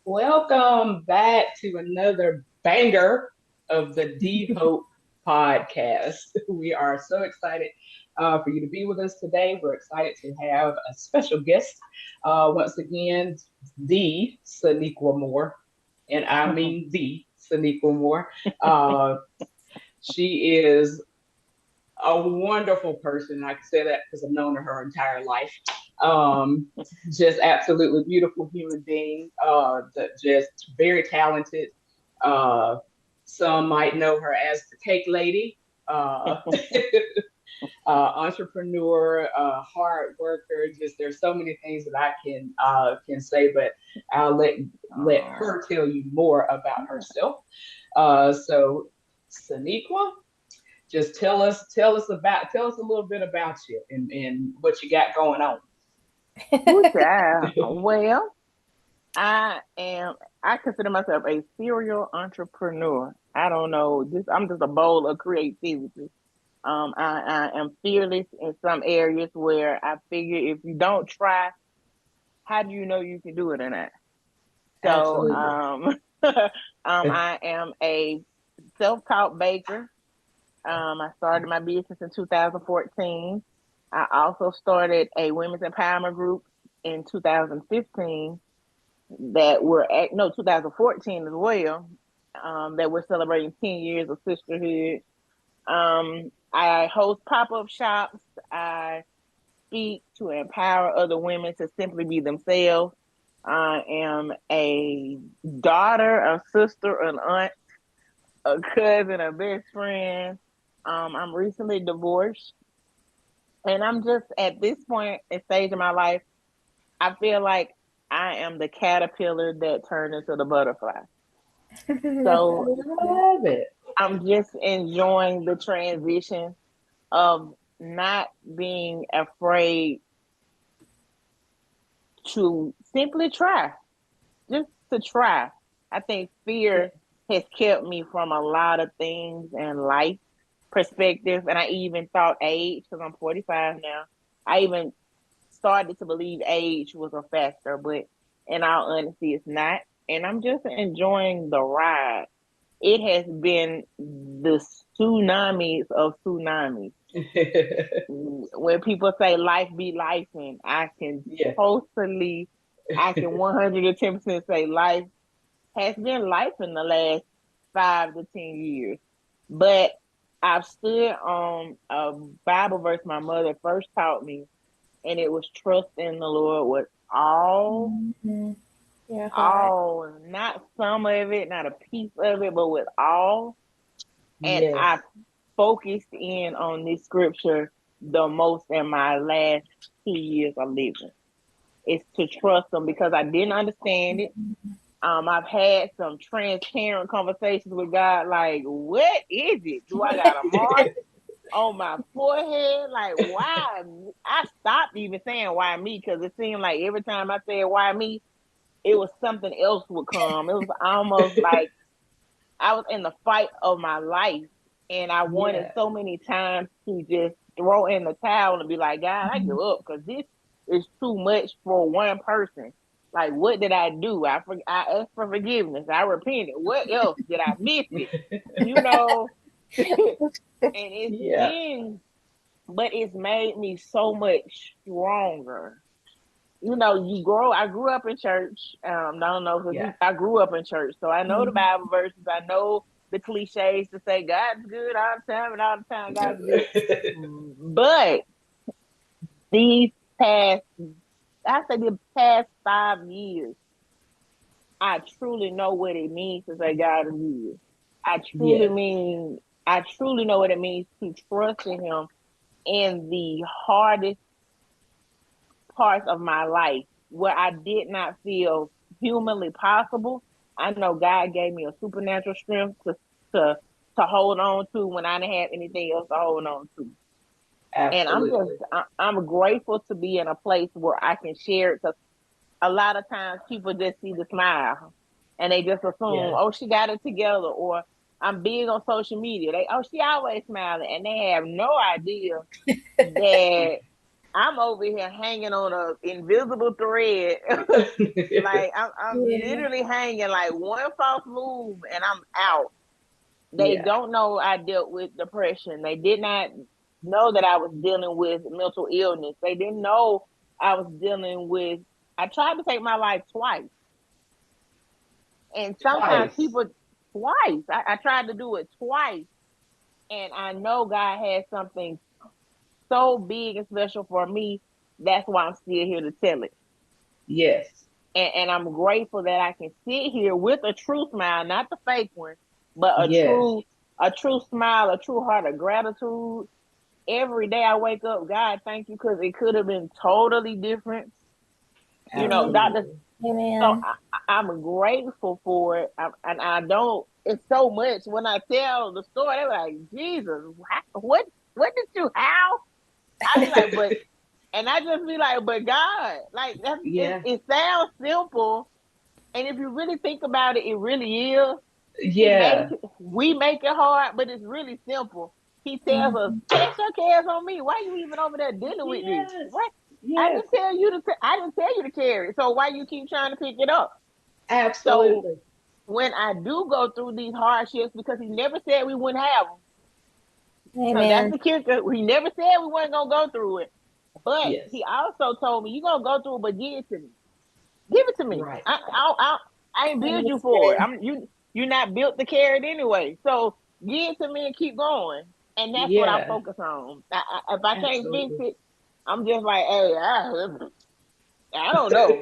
Welcome back to another banger of the D Hope podcast. We are so excited for you to be with us today. We're excited to have a special guest once again, the Sonequa Moore, and I mean the Sonequa Moore. Uh, she is a wonderful person. I can say that because I've known her entire life. Um, just absolutely beautiful human being. Just very talented. Uh, some might know her as the Cake Lady. Uh, Entrepreneur, hard worker. Just there's so many things that I can say, but I'll let Oh, her tell you more about herself. So, Saniqua, just tell us a little bit about you and what you got going on. good job. Well, I am. I consider myself a serial entrepreneur. I don't know. I'm just a bowl of creativity. I am fearless in some areas where I figure if you don't try, how do you know you can do it or not? So, Absolutely. I am a self-taught baker. I started my business in 2014. I also started a women's empowerment group in 2015 that were at no 2014 as well. That we're celebrating 10 years of sisterhood. I host pop-up shops. I speak to empower other women to simply be themselves. I am a daughter, a sister, an aunt, a cousin, a best friend. I'm recently divorced, and I'm just at this point and stage in my life. I feel like I am the caterpillar that turned into the butterfly. So Love it. I'm just enjoying the transition of not being afraid to simply try, just to try. I think Yeah, fear has kept me from a lot of things in life perspective. And I even thought age, because I'm 45 now, I even started to believe age was a factor, but in all honesty, it's not. And I'm just enjoying the ride. It has been the tsunamis of tsunamis. When people say life be life, and yeah, totally, I can 110% say life has been life in the last 5 to 10 years. But I've stood on a Bible verse my mother first taught me, and it was trust in the Lord with Mhm. Your heart. all, not some of it, not a piece of it, but with all. And yes. I focused in on this scripture the most in my last 2 years of living. Is to trust them because I didn't understand it. I've had some transparent conversations with God, like, what is it? Do I got a mark on my forehead? Like, why? I stopped even saying why me because it seemed like every time I said why me, it was something else would come. It was almost like I was in the fight of my life, and I wanted Yeah. so many times to just throw in the towel and be like, God, I give up because this is too much for one person. Like, what did I do? I asked for forgiveness. I repented. What else did I miss it? You know, and it's Yeah. been, but it's made me so much stronger. You know, you grow. I grew up in church. I don't know because Yeah. I grew up in church, so I know the Bible verses. I know the cliches to say God's good all the time, and all the time God's good. But these past, I say the past 5 years, I truly know what it means to say God is good. I truly Yes. mean, I truly know what it means to trust in Him in the hardest parts of my life where I did not feel humanly possible. I know God gave me a supernatural strength to to hold on to when I didn't have anything else to hold on to. And Absolutely. I'm grateful to be in a place where I can share it because a lot of times people just see the smile and they just assume, Yeah. oh, she got it together, or I'm big on social media. They, oh, she always smiling, and they have no idea that I'm over here hanging on a invisible thread. Like I'm Yeah. literally hanging. Like one false move and I'm out. They Yeah. don't know I dealt with depression. They did not know that I was dealing with mental illness. They didn't know I was dealing with. I tried to take my life twice, and sometimes Twice. people twice. I tried to do it twice, and I know God has something so big and special for me. That's why I'm still here to tell it. Yes. And I'm grateful that I can sit here with a true smile, not the fake one, but Yes. a true smile, a true heart of gratitude. Every day I wake up, God, thank you, because it could have been totally different. You know, Amen. doctor. Absolutely. So Amen. I'm grateful for it, and I don't. It's so much when I tell the story. They're like, Jesus, what did you how? I be like, but, and I just be like, but God, like that's it. Yeah. It sounds simple, and if you really think about it, it really is. Yeah. We make it hard, but it's really simple. He tells us, Mhm. "Cast your cares on me." Why you even over there dealing with this? Yes. What? I Yes. didn't tell you to. I didn't tell you to carry it. So why you keep trying to pick it up? So Absolutely. when I do go through these hardships, because he never said we wouldn't have them. So that's Amen. the kicker. He never said we weren't gonna go through it, but he Yes. also told me you're gonna go through it, but give it to me. Give it to me. Right. I ain't build you That's for it. good. You're not built to carry it anyway. So give it to me and keep going. And that's what I'm Yeah. focused on. If I can't fix Absolutely. it, I'm just like, hey, I don't know.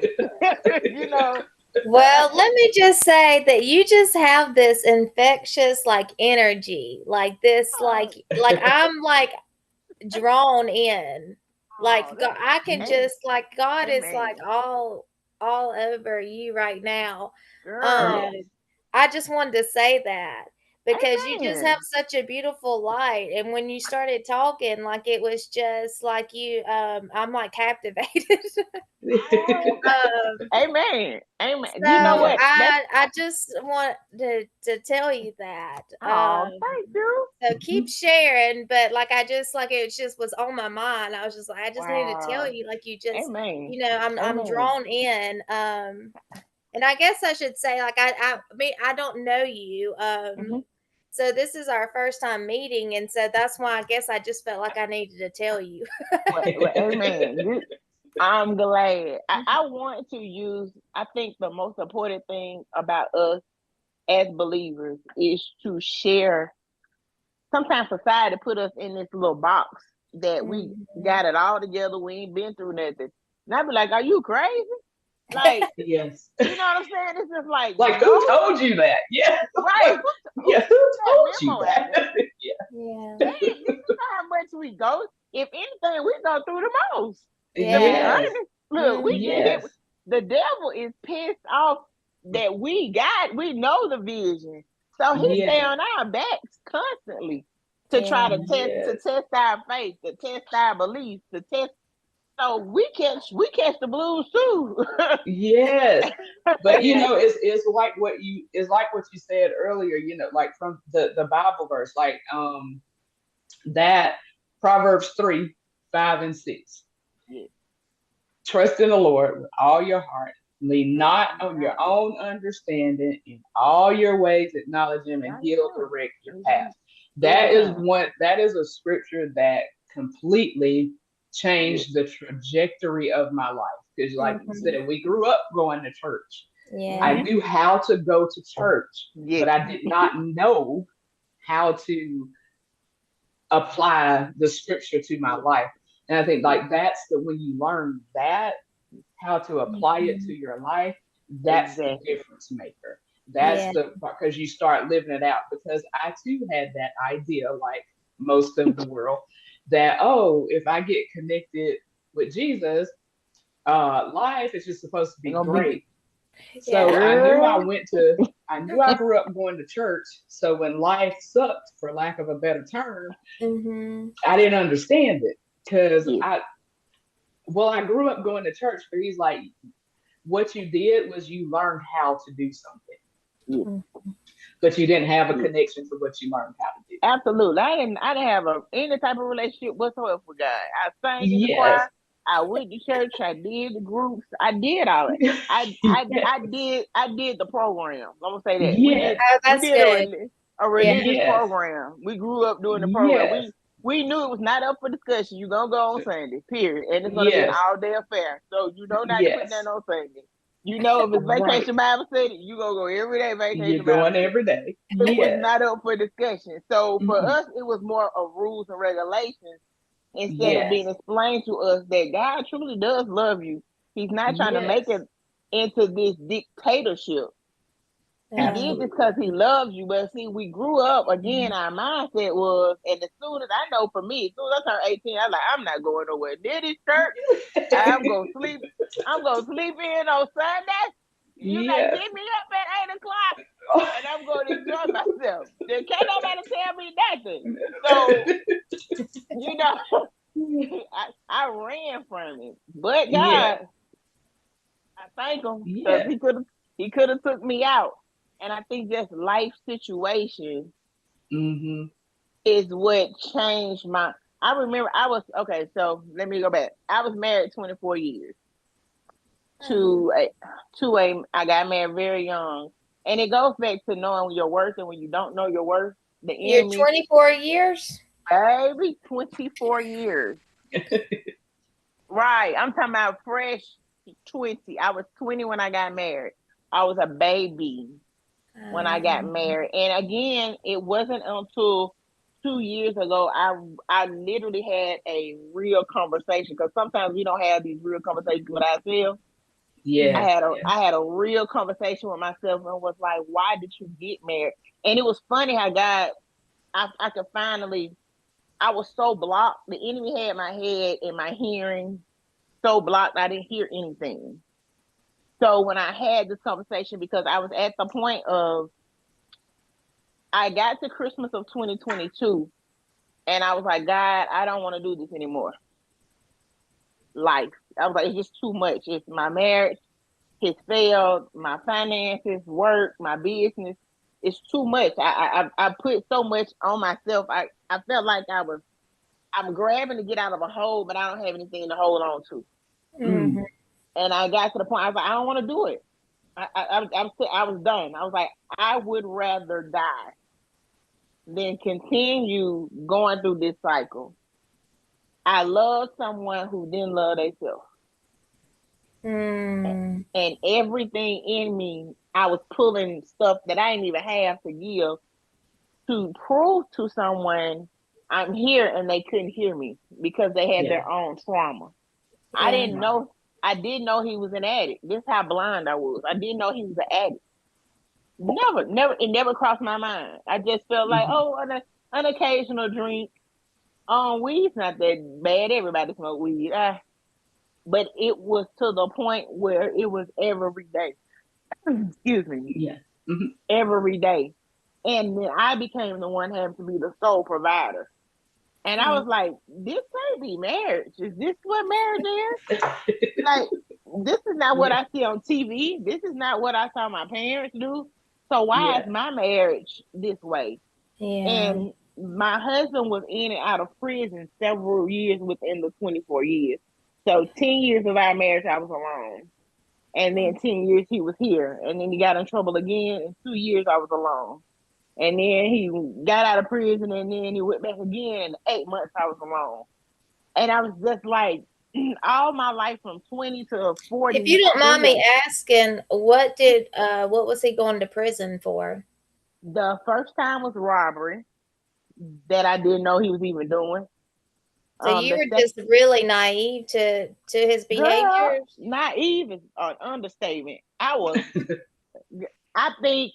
You know. Well, let me just say that you just have this infectious like energy, like this, Oh, like I'm like drawn in. oh, Like God, I can hey, just like God is like amen, all over you right now. Um, girl, Yes. I just wanted to say that because you just have amen. such a beautiful light, and when you started talking, like it was just like you, I'm like captivated. Oh, um, amen, amen. You know so Yeah. what? That's I just want to tell you that. oh, thank you. So keep sharing, but like I just like it just was on my mind. I was just like I just needed to tell Wow, you, like you just, amen, I'm amen. drawn in. And I guess I should say like I mean I don't know you. Hmm. So this is our first time meeting, and so that's why I guess I just felt like I needed to tell you. Amen. I'm glad. I want to use, I think the most important thing about us as believers is to share. Sometimes society put us in this little box that we Mhm. got it all together. We ain't been through nothing. And I be like, are you crazy? Like, Yes. you know what I'm saying? It's just like, Like no, who told you that? Yeah. right. Like Who yeah, who sent that told you memo out that? there? Yeah. Dang, this is how much we go. If anything, we go through the most. To be Yeah. Yes. honest, look, we get hit. Mhm. With, Yes. the devil is pissed off that we know the vision, so he stay Yes. on our backs constantly to try Yeah. to Yes. test our faith, to test our beliefs, to test. So we catch the blues too. Yes. But Yeah. it's like what you said earlier, like from the Bible verse, like that Proverbs 3, 5, and 6. Yeah, Trust in the Lord with all your heart. Lean lean not not on on your your own own understanding. In all your ways, acknowledge him, and he'll understanding. direct your path. Mhm. Every That is time. one. That is a scripture that completely Yeah. changed the trajectory of my life. Because, like you Mhm. said, we grew up going to church. I Yeah. Hmm. knew how to go to church, Yeah. but I did not know how to apply the scripture to my Yeah. life. And I think Yeah. like that's the when you learn that how to apply it to Mhm. your life, that's the Exactly. difference maker. That's Yeah. the because you start living it out. Because I too had that idea, like most of the world, that oh, if I get connected with Jesus, life is just supposed to It's be gonna be great. Yeah. So girl. I knew I grew up going to church. So when life sucked, for lack of a better term, Mhm. I didn't understand it because Yeah. I grew up going to church, but he's like, what you did was you learned how to do something, Yeah. Mm. but you didn't have a Yeah. connection to what you learned how to Absolutely. I didn't have any type of relationship whatsoever with God. I sang in the do. Yes. choir. I went to church. I did the groups. I did all that. I did the program. I'm gonna say that Yes. Oh, we that's did good. a Yeah. religious Yes. program. We grew up doing the program. Yes. We knew it was not up for discussion. You gonna go on Sunday, period, and it's gonna be an Yes. all day affair. So you know not to put that Yes. on Sunday. You know if it's Right. vacation Bible study, you gonna go every day You're vacation Bible going study. every day. It was Yes. not up for discussion. So for Mm-mm. us, it was more of rules and regulations instead of being Yes. explained to us that God truly does love you. He's not trying to make Yes. it into this dictatorship. He did this Absolutely. because he loves you. But see, we grew up again. Our mindset was, and as soon as I know for me, as soon as I turned 18, I was like, I'm not going nowhere near this church. I'm gonna sleep. I'm gonna sleep in on Sunday. You gotta Yes. get me up at 8 o'clock, and I'm gonna enjoy myself. There can't nobody tell me nothing. So you know, I ran from it, but Yeah. God, I thank Him because Yeah. He could have took me out, and I think just life situation Mm-hmm. is what changed my. I remember I was okay. So let me go back. I was married 24 years Oh. to a. I got married very young, and it goes back to knowing your worth, and when you don't know your worth, the You're enemy, 24 years? baby, 24 years. Right. I'm talking about fresh 20. I was 20 when I got married. I was a baby when I got Um, married. And again, it wasn't until 2 years ago I literally had a real conversation because sometimes we don't have these real conversations with ourselves. I mm, Yes. had a Yes. I had a real conversation with myself and was like, why did you get married? And it was funny how God I could finally I was so blocked. The enemy had my head and my hearing so blocked I didn't hear anything. So when I had this conversation, because I was at the point of I got to Christmas of 2022 and I was like, God, I don't want to do this anymore. Life. I was like, it's just too much. It's my marriage, has failed, my finances, work, my business. It's too much. I put so much on myself. I felt like I'm grabbing to get out of a hole, but I don't have anything to hold on to. mhm, Mm. And I got to the point I was like, I don't want to do it. I was done. I was like, I would rather die than continue going through this cycle. I love someone who didn't love themselves. mm, And everything in me, I was pulling stuff that I didn't even have to give to prove to someone I'm here and they couldn't hear me because they had Yeah. their own trauma. I yeah, didn't Right. know I didn't know he was an addict. This is how blind I was. I didn't know he was an addict. Never, it never crossed my mind. I just felt like, Mm-hmm. oh, an occasional drink. Weed's not that bad. Everybody smoke weed. But it was to the point where it was every day. Excuse me, Yeah. Mm-hmm. every day. And then I became the one having to be the sole provider. And I mm, was like, this can't be marriage. Is this what marriage is? Like, this is not what Yeah. I see on TV. This is not what I saw my parents do. So why is Yeah. my marriage this way? yeah. And my husband was in and out of prison several years within the 24 years. So 10 years of our marriage, I was alone. And then 10 years he was here. And then he got in trouble again. And 2 years I was alone. And then he got out of prison and then he went back again. 8 months I was alone. And I was just like, all my life from 20 to If you don't mind 43, me asking, what was he going to prison for? the first time was robbery that I didn't know he was even doing. So you The were second just really naive to his Girl, behaviors? naive is an understatement. I think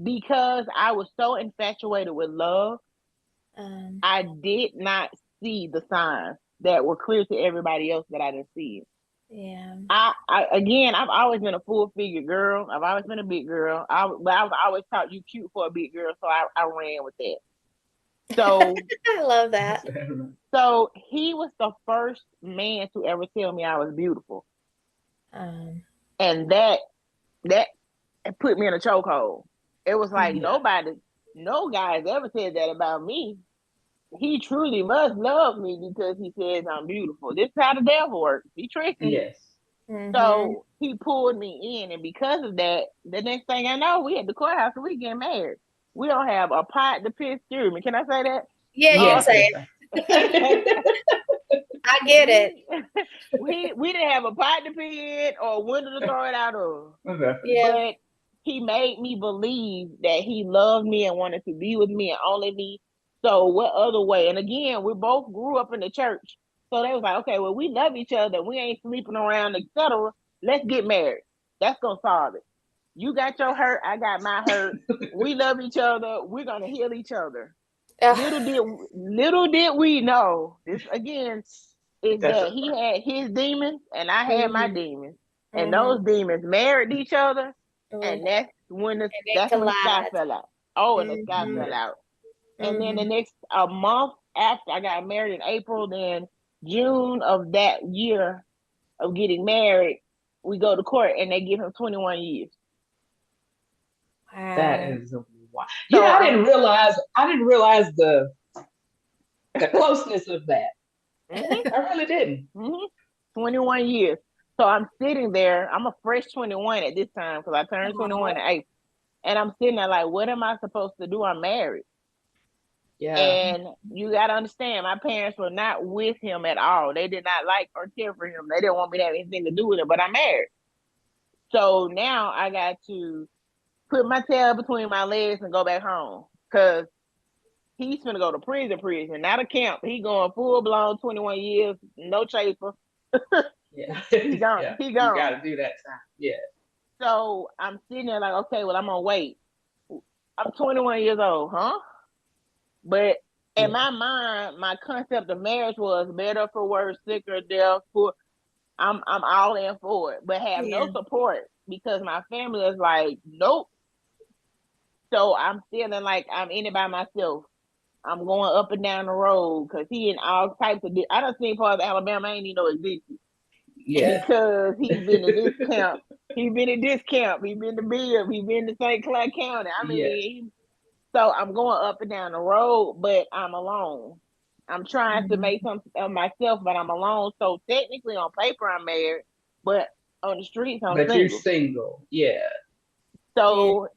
because I was so infatuated with love, Um, I did not see the signs that were clear to everybody else that I didn't see it. yeah. Again, I've always been a full figure girl. I've always been a big girl. But I was always taught you cute for a big girl, so I ran with that. So, I love that. so he was the first man to ever tell me I was beautiful, Um, and that put me in a chokehold. It was like mhm, Yeah. no guy has ever said that about me. he truly must love me because he says I'm beautiful. This is how the devil works. He tricky. Yes. Mhm. So he pulled me in, and because of that, the next thing I know, we at the courthouse and we getting married. We don't have a pot to piss through me. Can I say that? Yeah, you can Uh, say Yes, it. that's right. I get it. we we didn't have a pot to pee in or a window to throw it out of. Yeah. But he made me believe that he loved me and wanted to be with me and only me. So what other way? And again, we both grew up in the church. So they was like, okay, well, we love each other. We ain't sleeping around, etc. Let's get married. That's gonna solve it. You got your hurt, I got my hurt. We love each other. We're gonna heal each other. Ugh. Little did we know this again is That's that so he funny. had his demons and I had my Mhm. demons, and Mhm. those demons married each other, Mhm. and And it that's when the sky collides. fell out. Oh, and the sky Mhm. fell Yes. out. And then the Mhm. next a month after I got married in April, then June of that year of getting married, we go to court and they give him 21 years. That Wow. is wild. You know, So I I'm didn't realize. I didn't realize the closeness of that. mhm, I really didn't. mhm, 21 years. So I'm sitting there. I'm a fresh 21 at this time because I turned 21 Aw. in April. And I'm sitting there like, what am I supposed to do? I'm married. Yeah. And you got to understand, my parents were not with him at all. They did not like or care for him. They didn't want me to have anything to do with him, but I'm married. So now I got to put my tail between my legs and go back home because he's going to go to prison, not a camp. He going full blown 21 years, no chaser. Yeah. He gone. Yeah. He You got gone. to do that time. Yeah. So I'm sitting there like, okay, well, I'm going to wait. I'm 21 years old, huh? But in Yeah. my mind, my concept of marriage was better for worse, sick or death. For I'm all in for it, but have no Yeah. support because my family is like, nope. So I'm feeling like I'm in it by myself. I'm going up and down the road because he in all types of. I don't see parts of Alabama I ain't even know existed Yeah. because he's been in this camp. He's been in this camp. He's been to Bibb. He's been to St. Clair County. I Yes. mean, so I'm going up and down the road, but I'm alone. I'm trying to make Mhm. something of myself, but I'm alone. So technically, on paper, I'm married, but on the streets, I'm But you're single. single. Yeah. Yeah. So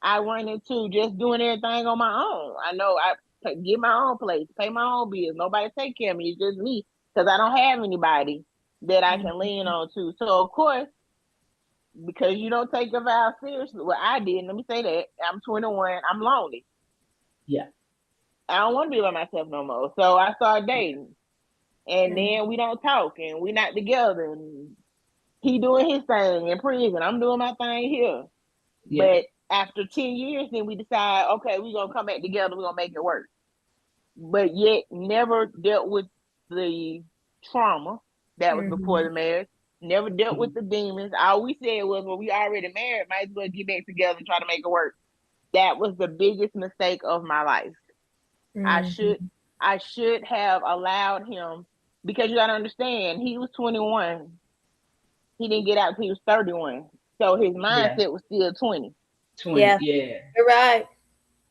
I run into just doing everything on my own. I know I get my own place, pay my own bills. Nobody take care of me. It's just me because I don't have anybody that I can lean Mhm. on to. So of course, because you don't take your vows seriously, well, I did. Let me say that I'm 21. I'm lonely. Yeah. I don't want to be by myself no more. So I started dating. And Mhm. then we don't talk and we not together. And he doing his thing in prison. I'm doing my thing here. Yeah. But after 10 years, then we decide, okay, we're gonna come back together, we're gonna make it work. But yet never dealt with the trauma that was before the Mhm. marriage, never dealt with Mhm. the demons. All we said was, well, we already married, might as well get back together and try to make it work. That was the biggest mistake of my life. I should Mhm. I should have allowed him because you gotta understand he was 21. He didn't get out until he was 31. So his Yeah. mindset was still 20. 20. Yeah. Yeah. You're right.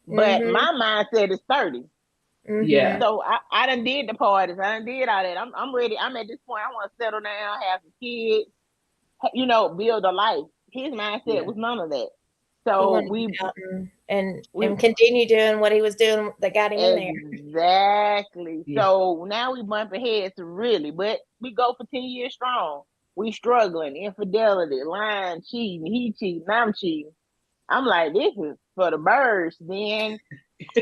But Mhm. my mindset is 30. Yeah. Mhm. So I done did the parties. I done did all that. I'm ready. I'm at this point. I want to settle down, have some kids, build a life. His mindset Yeah. was none of that. He So wanted to we get out we and continue doing what he was doing that got him in there. exactly. Yeah. So now we bumping heads really, but we go for 10 years strong. We struggling, infidelity, lying, cheating, he cheating, I'm cheating. I'm like, this is for the birds. Then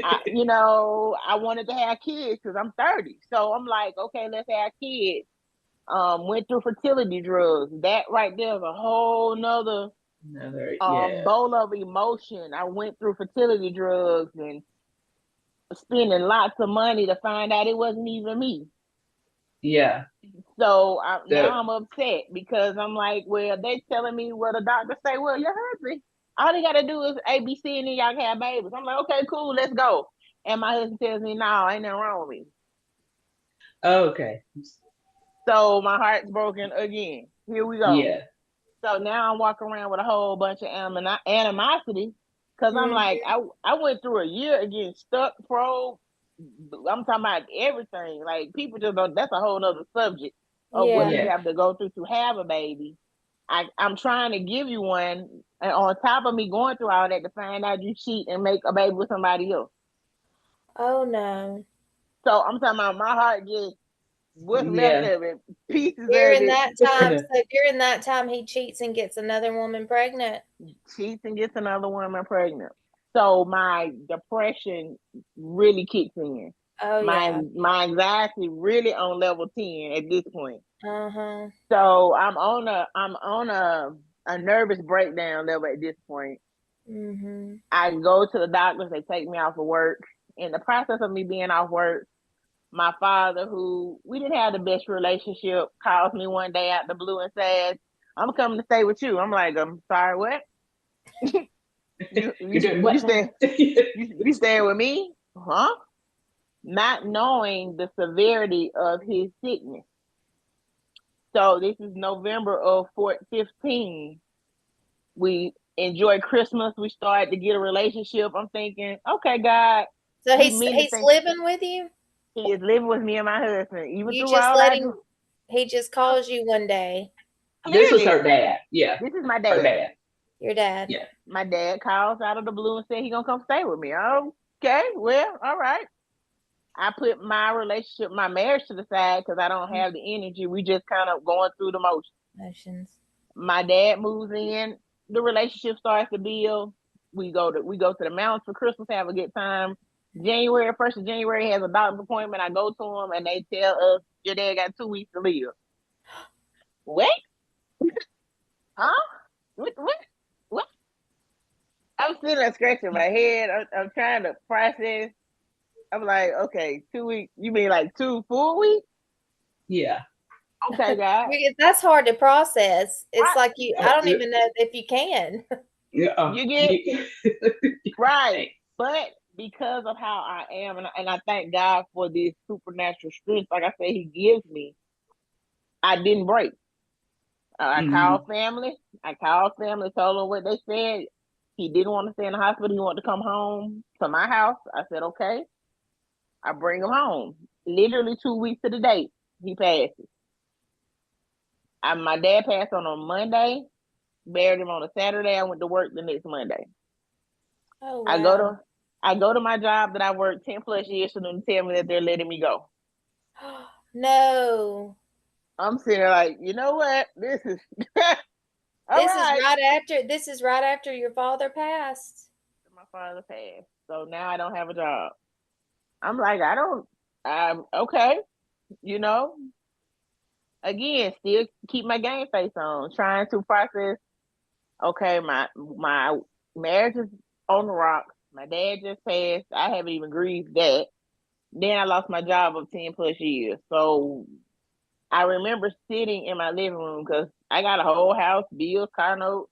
I wanted to have kids because I'm 30. So I'm like, okay, let's have kids. Went through fertility drugs. That right there is a whole nother Another. Yeah. bowl of emotion. I went through fertility drugs and spending lots of money to find out it wasn't even me. Yeah. So The. now I'm upset because I'm like, well, they telling me what the doctor say. Well, your husband, all they got to do is A, B, C, and then y'all can have babies. I'm like, okay, cool, let's go. And my husband tells me, no, ain't nothing wrong with me. Okay. So my heart's broken again. Here we go. Yeah. So now I'm walking around with a whole bunch of animosity because I'm like, Mhm. I went through a year again, stuck, probed. I'm talking about everything. Like people just don't. That's a whole other subject of what Yeah. you Yeah. have to go through to have a baby. I'm trying to give you one, and on top of me going through all that, to find out you cheat and make a baby with somebody else. Oh no. So I'm talking about my heart just what's left Yeah. of it, pieces of During it, that time, so during that time, he cheats and gets another woman pregnant. cheats and gets another woman pregnant. So my depression really kicks in. Oh yeah. My anxiety really on level 10 at this point. Uh-huh. So I'm on a nervous breakdown level at this point. Mm-hmm. I go to the doctors, they take me off of work. In the process of me being off work, my father, who we didn't have the best relationship, calls me one day out the blue and says, "I'm coming to stay with you." I'm like, "I'm sorry, what? You You're you doing you what now? stay you staying with me? Huh?" Not knowing the severity of his sickness. So this is November of 15. We enjoy Christmas. We start to get a relationship. I'm thinking, okay, God, So we he's mean to he's think living with you. he is living with me and my husband, even You through just all let I him. do. He just calls you one day. This was Literally, her dad. Yeah. this is my Her dad. dad. Your dad. Yeah. My dad calls out of the blue and said he gonna come stay with me. Okay, well, all right. I put my relationship, my marriage to the side because I don't have the energy. We just kind of going through the motions. Emotions. My dad moves in. The relationship starts to build. We go to the mountains for Christmas, have a good time. January 1st of January has a doctor's appointment. I go to them and they tell us your dad got 2 weeks to live. What? Huh? What? What? I'm sitting there scratching my head. I'm trying to process. I'm like, okay, 2 weeks. You mean like 2 full weeks? Yeah. Okay, God. That's hard to process. It's Right. like you. I don't even know if you can. Yeah. You get right. Thanks. But because of how I am, and I thank God for this supernatural strength, like I said, He gives me, I didn't break. I called Mhm. family. I called family, told them what they said. He didn't want to stay in the hospital. He wanted to come home to my house. I said, okay. I bring him home. Literally 2 weeks to the date, he passes. My dad passed on Monday, buried him on a Saturday. I went to work the next Monday. Oh I go wow. to I go to my job that I worked 10 plus years for them to tell me that they're letting me go. No. I'm sitting there like, you know what? This is all This is right. right after. This is right after your father passed. My father passed. So now I don't have a job. I'm like, I'm okay, you know. Again, still keep my game face on, trying to process, okay, my marriage is on the rocks. My dad just passed. I haven't even grieved that. Then I lost my job of 10 plus years. So I remember sitting in my living room because I got a whole house, bills, car note,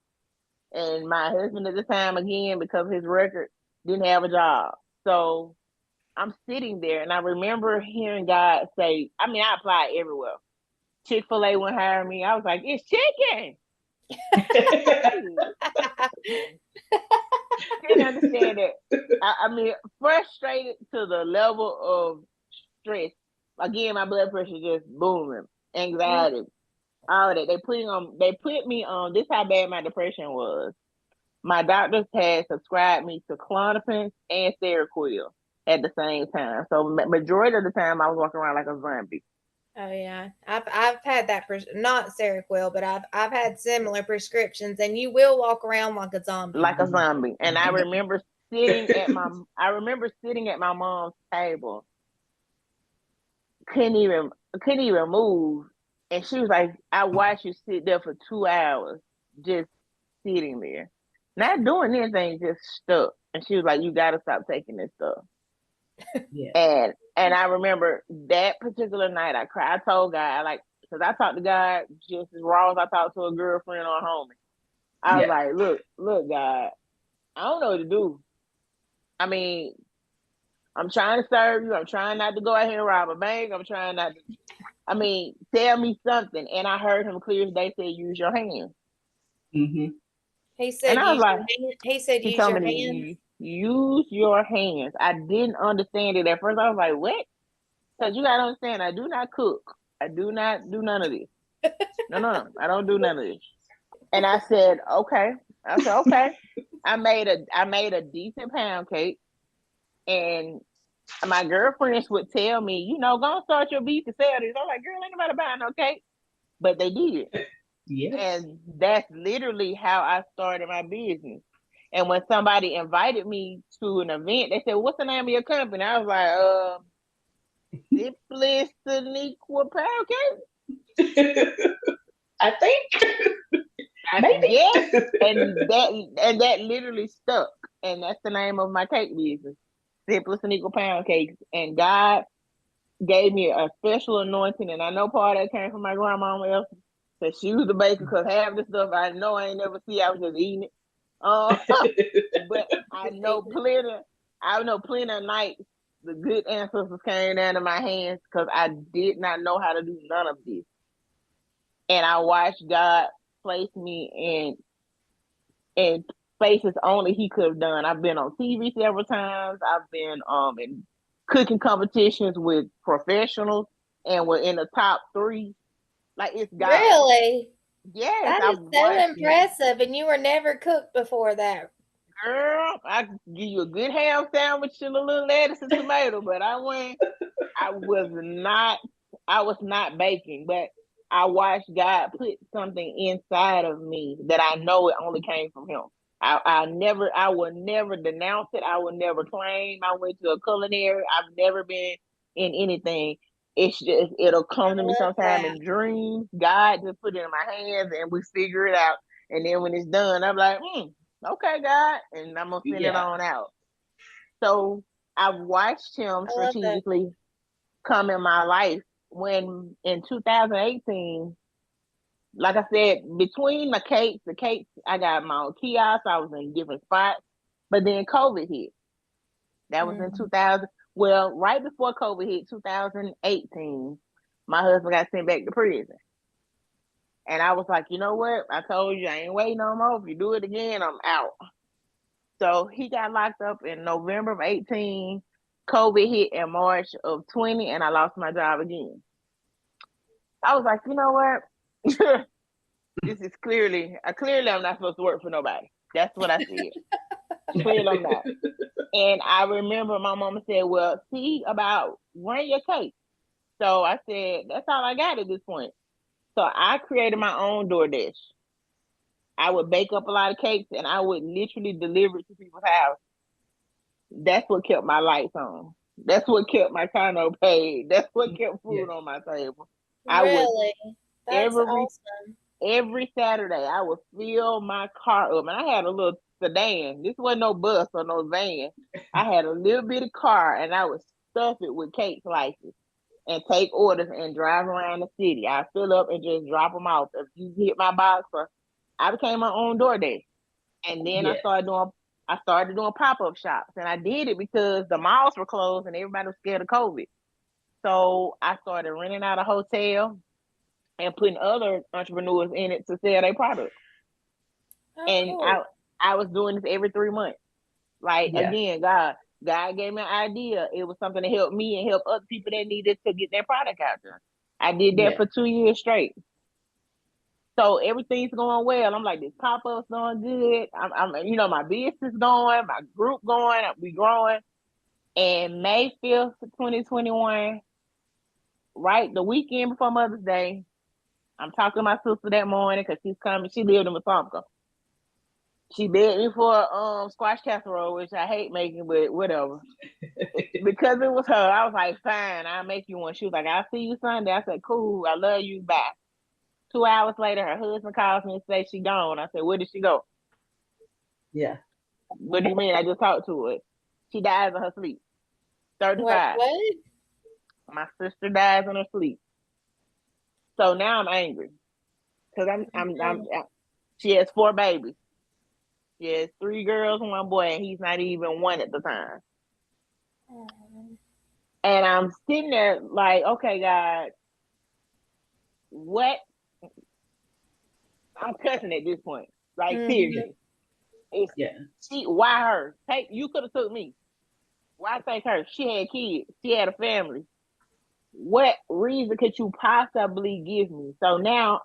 and my husband at the time, again, because of his record, didn't have a job. So I'm sitting there and I remember hearing God say, I mean, I applied everywhere. Chick-fil-A wouldn't hire me. I was like, it's chicken. Didn't understand it. I mean, frustrated to the level of stress. Again, my blood pressure just booming, anxiety, all that. They put me on. This how bad my depression was. My doctors had subscribed me to Clonopin and Seroquel at the same time. So majority of the time, I was walking around like a zombie, Oh yeah, I've had that not Seroquel, but I've had similar prescriptions, and you will walk around like a zombie. like a Mhm. zombie. And I remember sitting at my mom's table, couldn't even couldn't even move. And she was like, I watched you sit there for 2 hours, just sitting there, not doing anything, just stuck. And she was like, you gotta stop taking this stuff. Yeah. And I remember that particular night I cried. I told God, like, because I talked to God just as raw as I talked to a girlfriend or a homie. I was Yeah. like, look, God, I don't know what to do. I mean, I'm trying to serve you. I'm trying not to go out here and rob a bank. I'm trying not to, I mean, tell me something. And I heard him clear as day say, use your hands. He And said, I was "Use like, your hand." He said, he "Use told your me to hands." Use your hands. I didn't understand it at first. I was like, what? Because you gotta understand, I do not cook. I do not do none of this. No, no, no. I don't do none of this. And I said, okay. I said, okay. I made a decent pound cake, and my girlfriends would tell me, go start your beef and sell this. I'm like, girl, ain't nobody buying no cake. But they did. Yes. And that's literally how I started my business. And when somebody invited me to an event, they said, what's the name of your company? I was like, Simply Sonequa pound I think maybe. yes, and that literally stuck, and that's the name of my cake business, Simply Sonequa pound cakes. And God gave me a special anointing, and I know part of that came from my grandma Elsie, because she was the baker. Because half the stuff I know I ain't never see, I was just eating it. Uh, but I know plenty of nights the good ancestors came down to my hands because I did not know how to do none of this. And I watched God place me in spaces only He could have done. I've been on TV several times. I've been in cooking competitions with professionals, and we're in the top three. Like, it's God. Really? Yes, That I've is so watched. impressive. And you were never cooked before that. Girl, I can give you a good ham sandwich and a little lettuce and tomato, but I was not I was not baking, but I watched God put something inside of me that I know it only came from Him. I will never denounce it. I will never claim I went to a culinary. I've never been in anything. It's just it'll I come to me love sometime that. in dreams. God just put it in my hands and we figure it out. And then when it's done, I'm like, okay, God, and I'm gonna send it Yeah. on out. So I've watched Him I love that. strategically come in my life when in 2018, like I said, between the cakes, I got my own kiosk. I was in different spots, but then COVID hit. That was in Mhm. 2000. Well, right before COVID hit, 2018, my husband got sent back to prison. And I was like, you know what? I told you I ain't waiting no more. If you do it again, I'm out. So he got locked up in November of 18. COVID hit in March of 20, and I lost my job again. I was like, you know what? This is clearly I'm not supposed to work for nobody. That's what I said. Clearly I'm not. And I remember my mama said, well, see about run your cake. So I said, that's all I got at this point. So I created my own DoorDash. I would bake up a lot of cakes and I would literally deliver it to people's house. That's what kept my lights on. That's what kept my condo paid. That's what kept food Yes. on my table. I would Really? That's every awesome. every Saturday I would fill my car up. And I had a little sedan. This wasn't no bus or no van. I had a little bit of car and I would stuff it with cake slices and take orders and drive around the city. I fill up and just drop them off. If you hit my box, or I became my own DoorDash. And then Yes. I started doing pop-up shops. And I did it because the malls were closed and everybody was scared of COVID. So I started renting out a hotel and putting other entrepreneurs in it to sell their products. Oh, And cool. I was doing this every 3 months. Like, Yeah. again, God gave me an idea. It was something to help me and help other people that needed to get their product out there. I did that Yeah. for 2 years straight. So everything's going well. I'm like, this pop up's going good. My business going, my group going, we growing. And May 5th, 2021, right, the weekend before Mother's Day, I'm talking to my sister that morning because she's coming. She lived in Massanutten. She begged me for squash casserole, which I hate making, but whatever. Because it was her, I was like, fine, I'll make you one. She was like, I'll see you Sunday. I said, cool, I love you, bye. 2 hours later, her husband calls me and says she gone. I said, where did she go? Yeah. What do you mean? I just talked to her. She dies in her sleep. What? 35. What? My sister dies in her sleep. So now I'm angry because Mhm. she has 4 babies. She has 3 girls and 1 boy, and he's not even one at the time. Oh, And I'm sitting there like, okay, God, what? I'm cussing at this point. Like, mhm. seriously. It's Yeah. why her? You could have took me. Why take her? She had kids. She had a family. What reason could you possibly give me? So now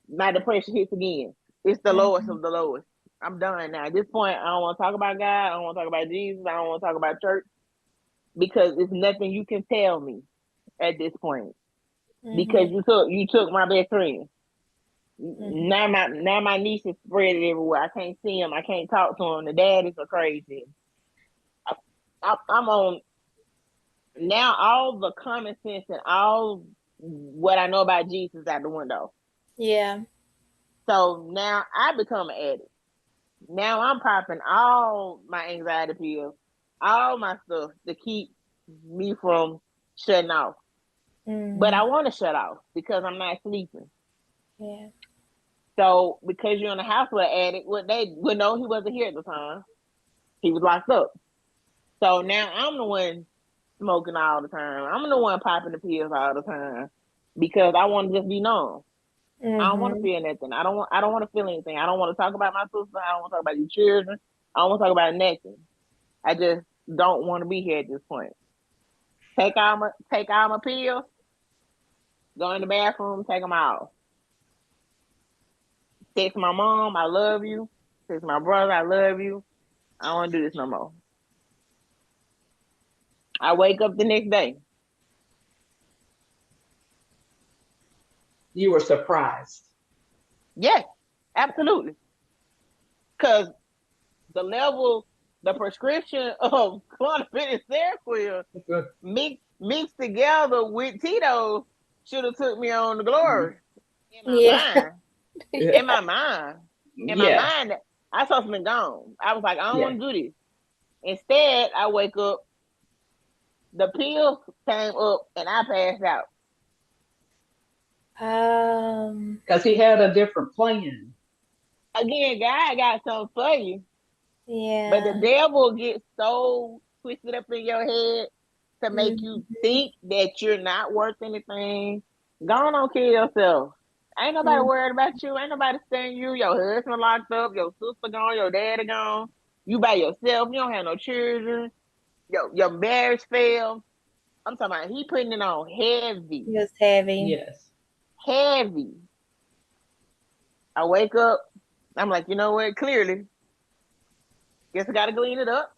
my depression hits again. It's the lowest Mhm. of the lowest. I'm done now. At this point, I don't want to talk about God. I don't want to talk about Jesus. I don't want to talk about church because it's nothing you can tell me at this point. Because Mhm. you took my best friend. Mhm. Now my niece is spread everywhere. I can't see him. I can't talk to him. The daddies are crazy. I'm on now. All the common sense and all what I know about Jesus is out the window. Yeah. So now I become an addict. Now I'm popping all my anxiety pills, all my stuff to keep me from shutting off. But I Mhm. want to shut off because I'm not sleeping. Yeah. So because you're in the house with an addict, what they would know he wasn't here at the time. He was locked up. So now I'm the one smoking all the time. I'm the one popping the pills all the time because I want to just be numb. I don't want to Mhm. feel nothing. I don't want to feel anything. I don't want to talk about my sister. I don't want to talk about your children. I don't want to talk about nothing. I just don't want to be here at this point. Take all my pills, go in the bathroom, take them out. Text my mom, I love you. Text my brother, I love you. I don't want to do this no more. I wake up the next day. You were surprised. Yes, absolutely. Because the level, the prescription of Clonopin and Seroquel mixed together with Tito's should have took me on the glory. In my Yeah. mind, Yeah. in my mind, in my Yes. mind, I supposed to be gone. I was like, I don't Yeah. want to do this. Instead, I wake up, the pills came up, and I passed out. Um. Because he had a different plan. Again, God got something for you, but the Yeah. devil gets so twisted up in your head to make you Mhm. think that you're not worth anything. Go on, kill yourself. Ain't nobody Mhm. worried about you. Ain't nobody saying you. Your husband locked up. Your sister gone. Your daddy gone. You by yourself. You don't have no children. Your marriage failed. I'm talking about he putting it on heavy, It was heavy. Yes. heavy. I wake up. I'm like, you know what? Clearly, guess I got to clean it up.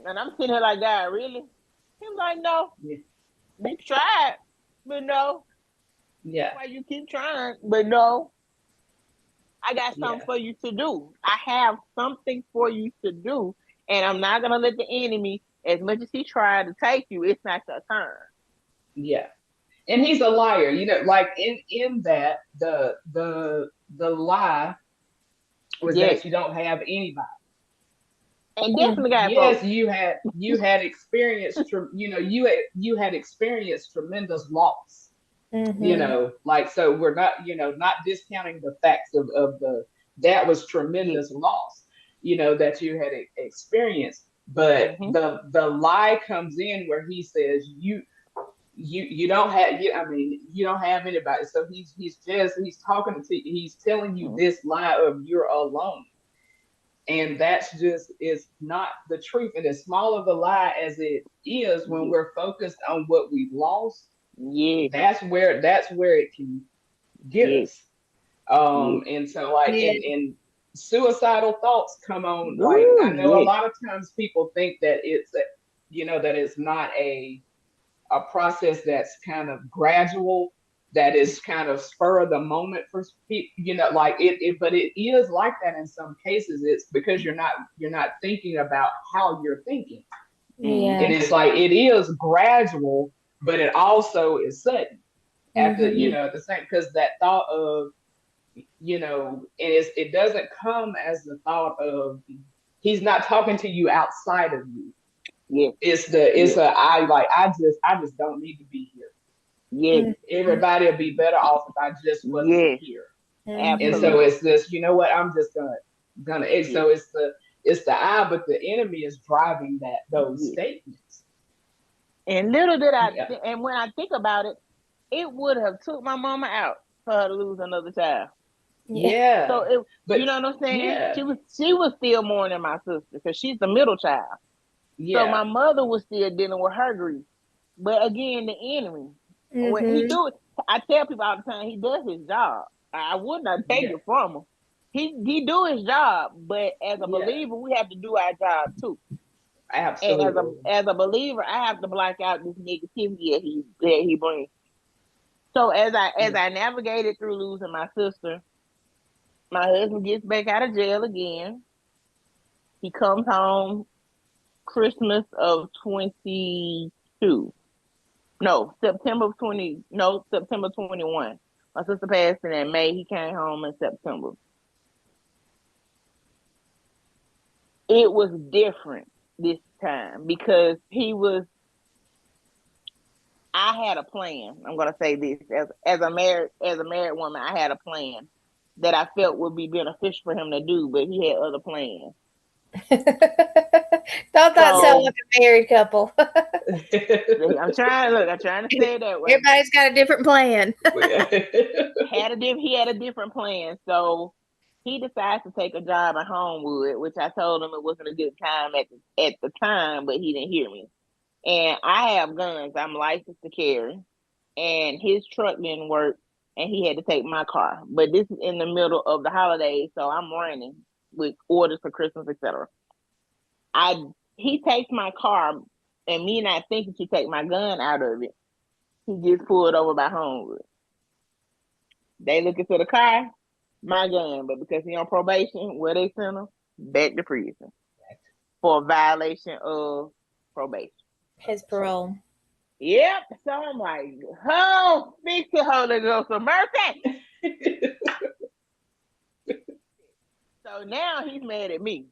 And I'm sitting here like, God, really? He's like, no, Yeah. you tried, but no. That's Yeah. why you keep trying, but no. I got something Yeah. for you to do. I have something for you to do, and I'm not gonna let the enemy, as much as he tried to take you, it's not your turn. Yeah. And he's a liar. Like in that the lie was Yes, that you don't have anybody. and definitely Mhm. got Yes, folks. you had experienced you had experienced tremendous loss. Mhm. Like, so we're not, not discounting the facts of the that was Yes. tremendous loss, that you had experienced. But Mm-hmm. the lie comes in where he says you don't have I mean, you don't have anybody. So he's talking to you, he's telling you Mm-hmm. this lie of you're alone. And that's just is not the truth. And as small of a lie as it is, when Yes. we're focused on what we've lost, Yes. that's where it can get Yes. us. Yes. And so, like, Yeah. and suicidal thoughts come on. Like, Ooh, I know a yes. lot of times people think that that it's not a process that's kind of gradual, that is kind of spur of the moment for people, like but it is like that in some cases. It's because you're not thinking about how you're thinking. Mm-hmm. And Yeah. it's like it is gradual, but it also is sudden after, Yes. Mhm. at the same, because that thought of, it doesn't come as the thought of, he's not talking to you outside of you. Yes. It's Yes. a, I just don't need to be here. Yes. Mhm. Everybody will be better off if I just wasn't Yes. here. And so Mhm. Absolutely. it's this, I'm just gonna Yes. so it's the I, but the enemy is driving those Yes. statements. And little did Yeah. and when I think about it, it would have took my mama out for her to lose another child. Yeah. So Yeah. you But know what I'm saying? yeah. She was still mourning my sister because she's the middle child. So Yeah. my mother was still dealing with her grief. But again, the enemy, when he Mm-hmm. do it, I tell people all the time, he does his job. I would not take Yeah. it from him. He do his job, but as a Yeah. believer, we have to do our job too. And as a Absolutely. as a believer, I have to block out this negativity that he brings. So as Yeah. I navigated through losing my sister, my husband gets back out of jail again. He comes home Christmas of 22. No, September of 20. No, September 21. My sister passed in May. He came home in September. It was different this time because I had a plan. I'm gonna say this as a married woman, I had a plan that I felt would be beneficial for him to do, but he had other plans. Thought that sounded So like a married couple. I'm trying to say it that way. Everybody's got a different plan. He had a different plan. So he decides to take a job at Homewood, which I told him it wasn't a good time at the time, but he didn't hear me. And I have guns. I'm licensed to carry. And his truck didn't work and he had to take my car. But this is in the middle of the holidays, so I'm running with orders for Christmas, etc. I He takes my car and me not thinking to take my gun out of it. He gets pulled over by Homewood. They look into the car, my gun, but because he on probation, where they send him back to prison for a violation of probation. His parole. Yep. So I'm like, oh, fix it, Holy Ghost of mercy. So now he's mad at me.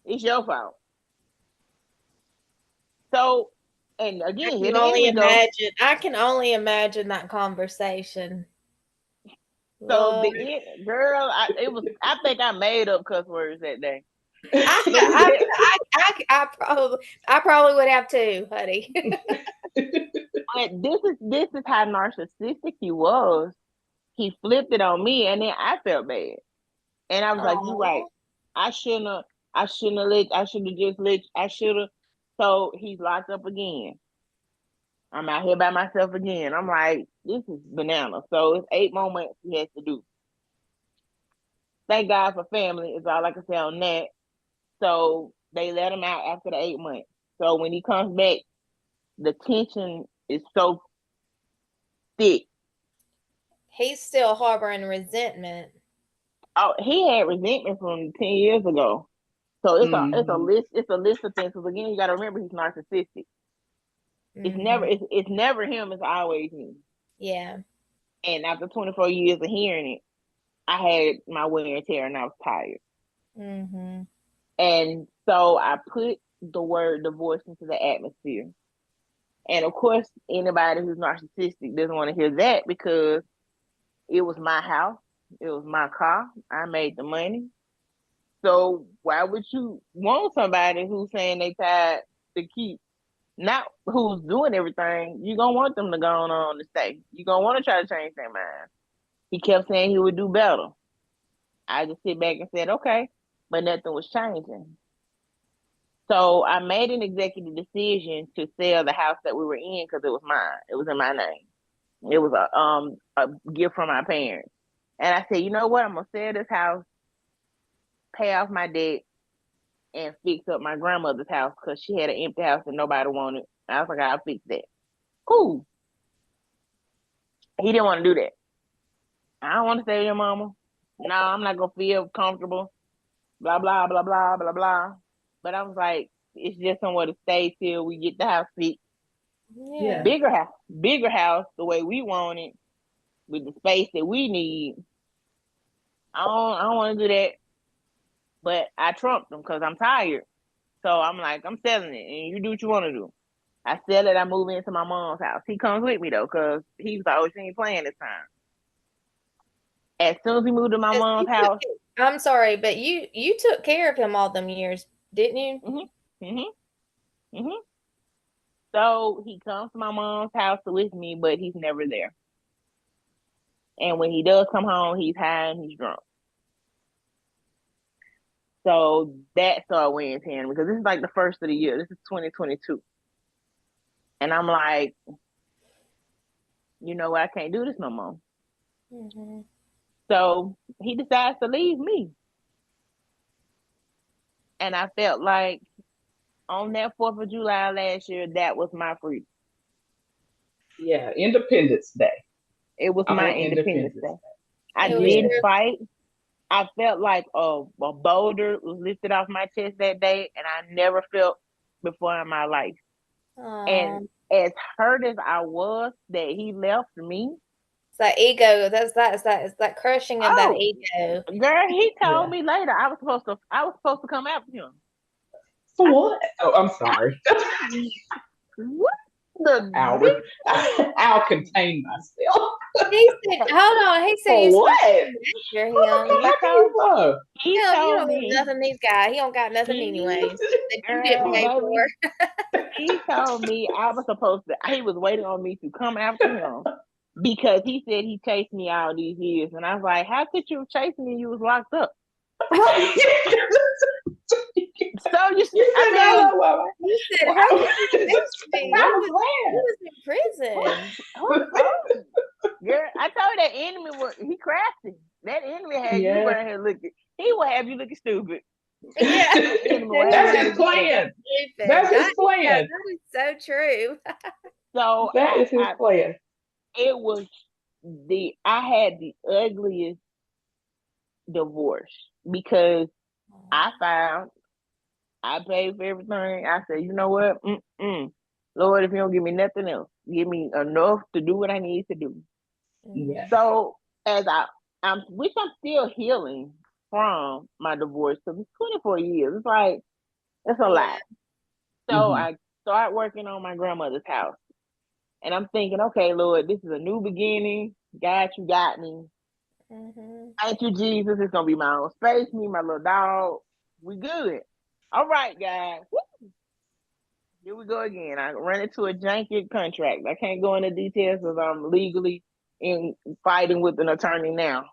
It's your fault. So, and again, here the enemy go. I can only imagine that conversation. So Lord. girl, I think I made up cuss words that day. I, But I, I probably would have too, honey. this is how narcissistic he was. He flipped it on me, and then I felt bad. And I was like, "You right. Oh, I shouldn't have. I shouldn't have let. I should have just let. I should have." So he's locked up again. I'm out here by myself again. I'm like, this is banana. So it's 8 more months he has to do. Thank God for family is all I can say on that. So they let him out after the 8 months. So when he comes back, the tension is so thick. he's still harboring resentment. Oh, he had resentment from 10 years ago. So it's a Hmm. list of things. Because again, you got to remember he's narcissistic. Hmm. It's never him. It's always me. Yeah. And after 24 years of hearing it, I had my wear and tear, and I was tired. Hmm. And so I put the word divorce into the atmosphere. And of course, anybody who's narcissistic doesn't want to hear that because it was my house, it was my car, I made the money. So why would you want somebody who's saying they tired to keep, not who's doing everything? You gonna want them to go on to stay. You gonna want to try to change their mind. He kept saying he would do better. I just sit back and said, okay, but nothing was changing. So I made an executive decision to sell the house that we were in because it was mine. It was in my name. It was a gift from my parents. And I said, you know what? I'm gonna sell this house, pay off my debt, and fix up my grandmother's house because she had an empty house and nobody wanted. I was like, I'll fix that. Cool. He didn't want to do that. I don't want to stay with your mama. No, I'm not gonna feel comfortable. Blah blah blah blah blah blah. But I was like, it's just somewhere to stay till we get the house fixed. Yeah. Yeah. Bigger house, the way we want it, with the space that we need. I don't want to do that. But I trumped him because I'm tired. So I'm like, I'm selling it, and you do what you want to do. I sell it. I move into my mom's house. He comes with me though, cause he was like, "Oh, she ain't playing this time." As soon as we moved to my 'Cause mom's house, I'm sorry, but you took care of him all them years, didn't you? mhm, mhm, mhm. So he comes to my mom's house with me, but he's never there. And when he does come home, he's high and he's drunk. So that started weighing in because this is like the first of the year. This is 2022. And I'm like, you know what? I can't do this no more. Mm-hmm. So he decides to leave me. And I felt like on that 4th of July last year, that was my freedom. Yeah, Independence Day. It was my Our Independence Independence Day. Day. I It was Yeah. didn't your fight. I felt like a boulder was lifted off my chest that day, and I never felt before in my life. And as hurt as I was that he left me, it's that ego. It's that crushing of that oh ego. girl, he told Yeah. me later I was supposed to come after him. For I what? Oh, I'm sorry. said, what the I'll, bitch I'll contain myself. He said, "Hold on." He said, For "You're supposed to what? come after What am I him." coming he after told you for? he You told don't know me nothing. These guys, he don't got nothing he anyways that you didn't girl pay baby for. he told me I was supposed to he was waiting on me to come after him because he said he chased me all these years, and I was like, how could you chase me? You was locked up. Right. So You I said mean, no, no, He said, well, "How could you chase me? I was You was in prison." oh, girl, I told you that enemy was he crafty. That enemy had you Yeah. right here looking. He will have you looking stupid. Yeah, That enemy will he have That's you was his looking stupid. plan. stupid. That's his Yeah, plan. that is so true. So That is his plan. it was I had the ugliest divorce because I found I paid for everything. I said, you know what? Lord, if you don't give me nothing else, give me enough to do what I need to do. Yeah. So as which I'm still healing from my divorce because it's 24 years. It's like it's a Yeah. lot. So Hmm. I start working on my grandmother's house, and I'm thinking, okay, Lord, this is a new beginning. God, you got me. Mm-hmm. Thank you, Jesus. It's gonna be my own space, me, my little dog. We good. All right, guys. Here we go again. I run into a janky contract. I can't go into details because I'm legally in fighting with an attorney now.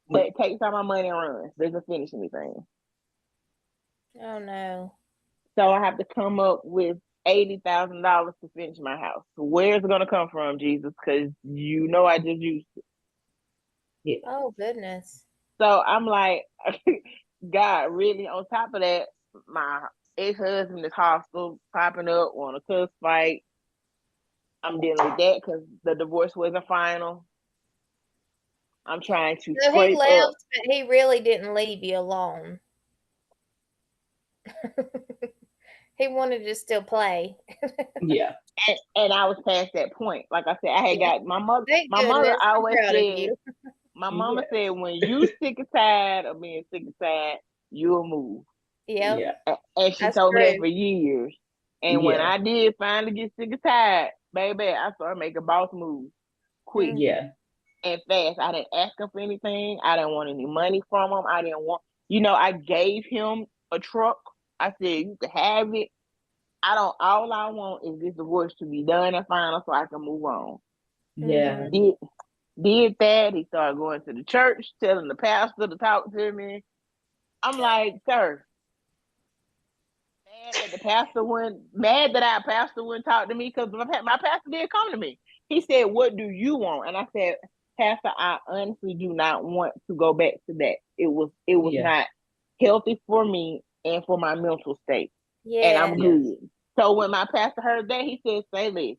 But it takes all my money and runs. Doesn't finish anything. Oh no. So I have to come up with $80,000 to finish my house. Where's it gonna come from, Jesus? Because you know I just used it. Yeah. Oh goodness. So I'm like, God, really? On top of that, my ex-husband is hostile, popping up, want a cuss fight. I'm dealing with that because the divorce wasn't final. I'm trying to So he scrape up. left, but he really didn't leave you alone. He wanted to still play. Yeah. And I was past that point. Like I said, I had Yeah. got my mother. Thank My mother goodness. I'm always proud of said, you. my mama Yeah. said, when you sick and tired of being sick and tired, you'll move. Yep, Yeah. And she that's told me that true. for years. And when Yeah. I did finally get sick and tired, baby, I started making boss moves quick Mm-hmm. Yeah. and fast. I didn't ask him for anything. I didn't want any money from him. I didn't want, I gave him a truck. I said, you can have it. All I want is this divorce to be done and final so I can move on. Yeah. Mm-hmm. Did that. He started going to the church, telling the pastor to talk to me. I'm like, sir, mad that our pastor wouldn't talk to me because my pastor did come to me. He said, what do you want? And I said, Pastor, I honestly do not want to go back to that. It was Yeah. not healthy for me and for my mental state. And I'm Yeah. Yes. good. So when my pastor heard that, he said, say this.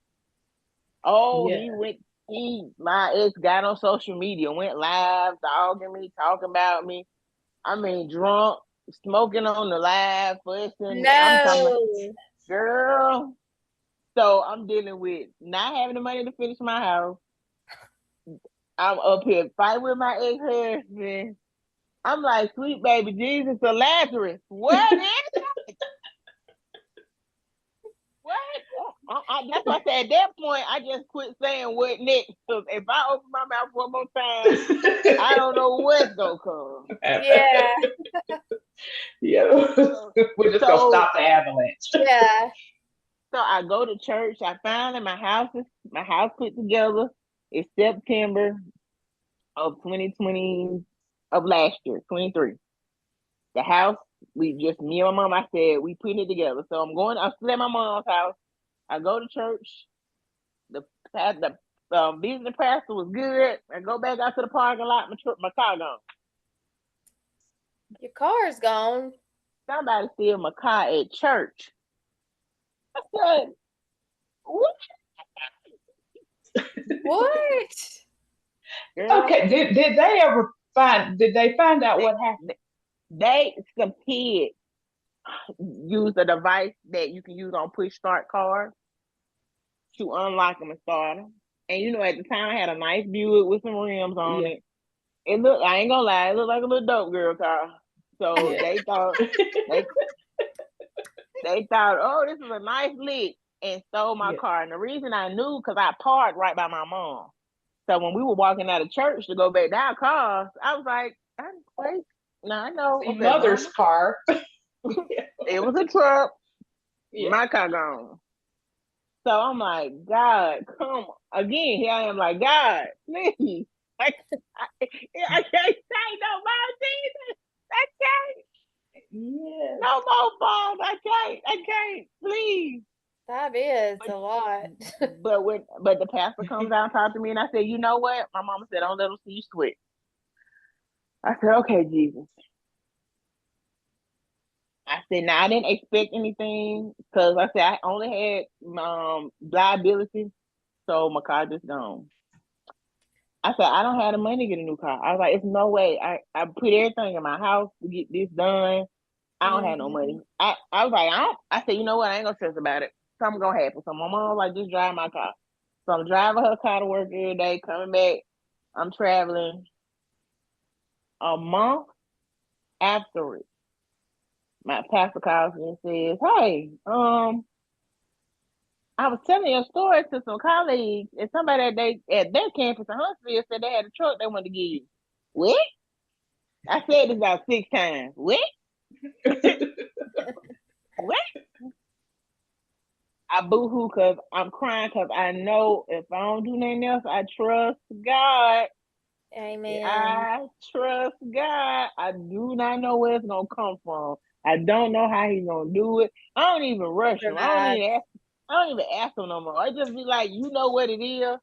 Oh, Yeah. my ex got on social media, went live, dogging me, talking about me. I mean, drunk, smoking on the live, fussing. I'm talking about, No. girl. So I'm dealing with not having the money to finish my house. I'm up here fighting with my ex-husband. I'm like, sweet baby Jesus of Lazarus. What is what? That's why I said at that point, I just quit saying what next. Because if I open my mouth one more time, I don't know what's gonna come. Yeah. Yeah. So, We're just gonna so stop the avalanche. Yeah. so I go to church. I finally my house put together. It's September. of 2020 of last year, 23. The house, we just me and my mom. I said we putting it together. So I'm still at my mom's house. I go to church. The visiting pastor was good. I go back out to the parking lot. My car gone. Your car's gone. Somebody steal my car at church. I said, what? What? Girl, Okay, did they find out what happened? some kids use a device that you can use on push start cars to unlock them and start them. And at the time I had a nice Buick with some rims on Yeah. it. It looked, I ain't gonna lie, it looked like a little dope girl car. So Yeah. they they thought, oh, this is a nice lick, and stole my Yeah. car. And the reason I knew, because I parked right by my mom. So when we were walking out of church to go back to our cars, I was like, wait, no, I know. See, Okay, mother's mama. car. It was a truck. Yeah. My car gone. So I'm like, God, come again. Here I am, like, God, please. I can't say no more, Jesus. I can't. Yeah. No more phones. I can't. Please. That is a lot. But the pastor comes out and talks to me, and I said, you know what? My mama said, don't let them see you sweat. I said, okay, Jesus. I said, now I didn't expect anything because I said I only had liability, so my car just gone. I said, I don't have the money to get a new car. I was like, it's no way. I put everything in my house to get this done. I don't have no money. Mhm. I was like, I said, you know what? I ain't gonna stress about it. Something gonna happen. So my mom was like, just drive my car. So I'm driving her car to work every day, coming back. I'm traveling. A month after it, my pastor calls me and says, hey, I was telling your story to some colleagues, and somebody at their campus in Huntsville said they had a truck they wanted to give you. What? I said this about 6 times. What? What? I boo-hoo because I'm crying because I know if I don't do nothing else, I trust God. Amen. I trust God. I do not know where it's gonna come from. I don't know how he's gonna do it. I don't even rush him. Provide. I don't even ask him no more. I just be like, you know what it is,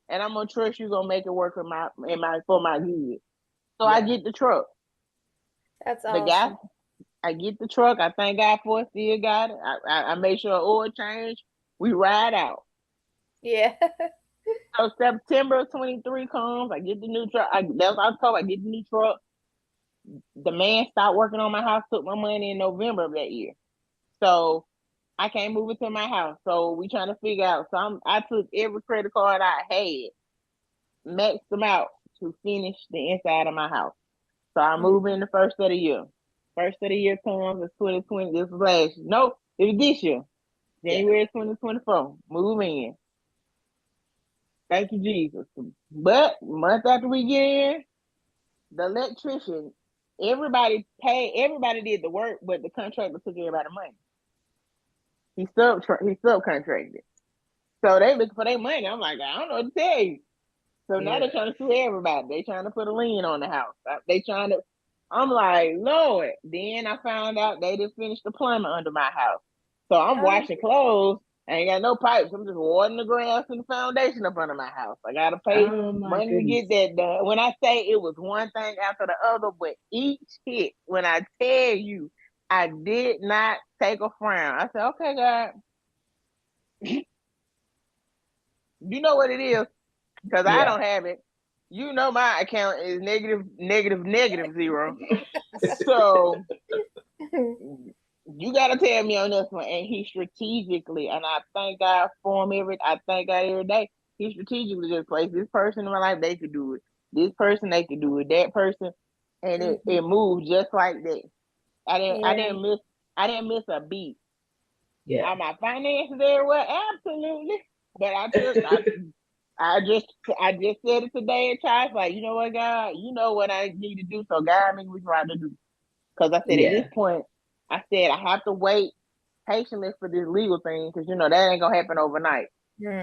and I'm gonna trust you gonna make it work for my good. So I Yeah. get the truck. That's The guy, awesome. I get the truck. I thank God for it. Still got it. I make sure oil change. We ride out. Yeah. So September 23 comes. I get the new truck. That's what I told. I get the new truck. The man stopped working on my house. Took my money in November of that year. So I can't move it to my house. So we trying to figure out. So I took every credit card I had, maxed them out to finish the inside of my house. So I Mm. move in the first of the year. First of the year comes is 2020. This was last year. No, it was this year. Yeah. January 2024. Move in. Thank you, Jesus. But month after we get in, the electrician, everybody did the work, but the contractor took everybody's money. He subcontracted. So they looking for their money. I'm like, I don't know what to tell you. So now Yeah. they're trying to sue everybody. They trying to put a lien on the house. They trying to. I'm like, Lord. Then I found out they didn't finish the plumbing under my house. So I'm Oh, washing clothes. I ain't got no pipes. I'm just watering the grass and the foundation up under my house. I gotta pay Oh my money to get goodness. that done. When I say it was one thing after the other, but each hit, when I tell you, I did not take a frown. I said, okay, God, you know what it is, because I Yeah. don't have it. You know my account is negative, negative, negative zero. So you gotta tell me on this one. And he strategically, and I thank God for him I thank God every day. He strategically just placed this person in my life, they could do it. This person, they could do it. That person, and it Mhm. moved just like that. I didn't I Yeah. didn't miss I didn't miss a beat. Yeah. Are my finances there? Well, absolutely. But I just said it today in church, like, you know what, God, you know what I need to do, so guide me which right to do. Because I said at this Yeah. point, I said I have to wait patiently for this legal thing, because that ain't gonna happen overnight.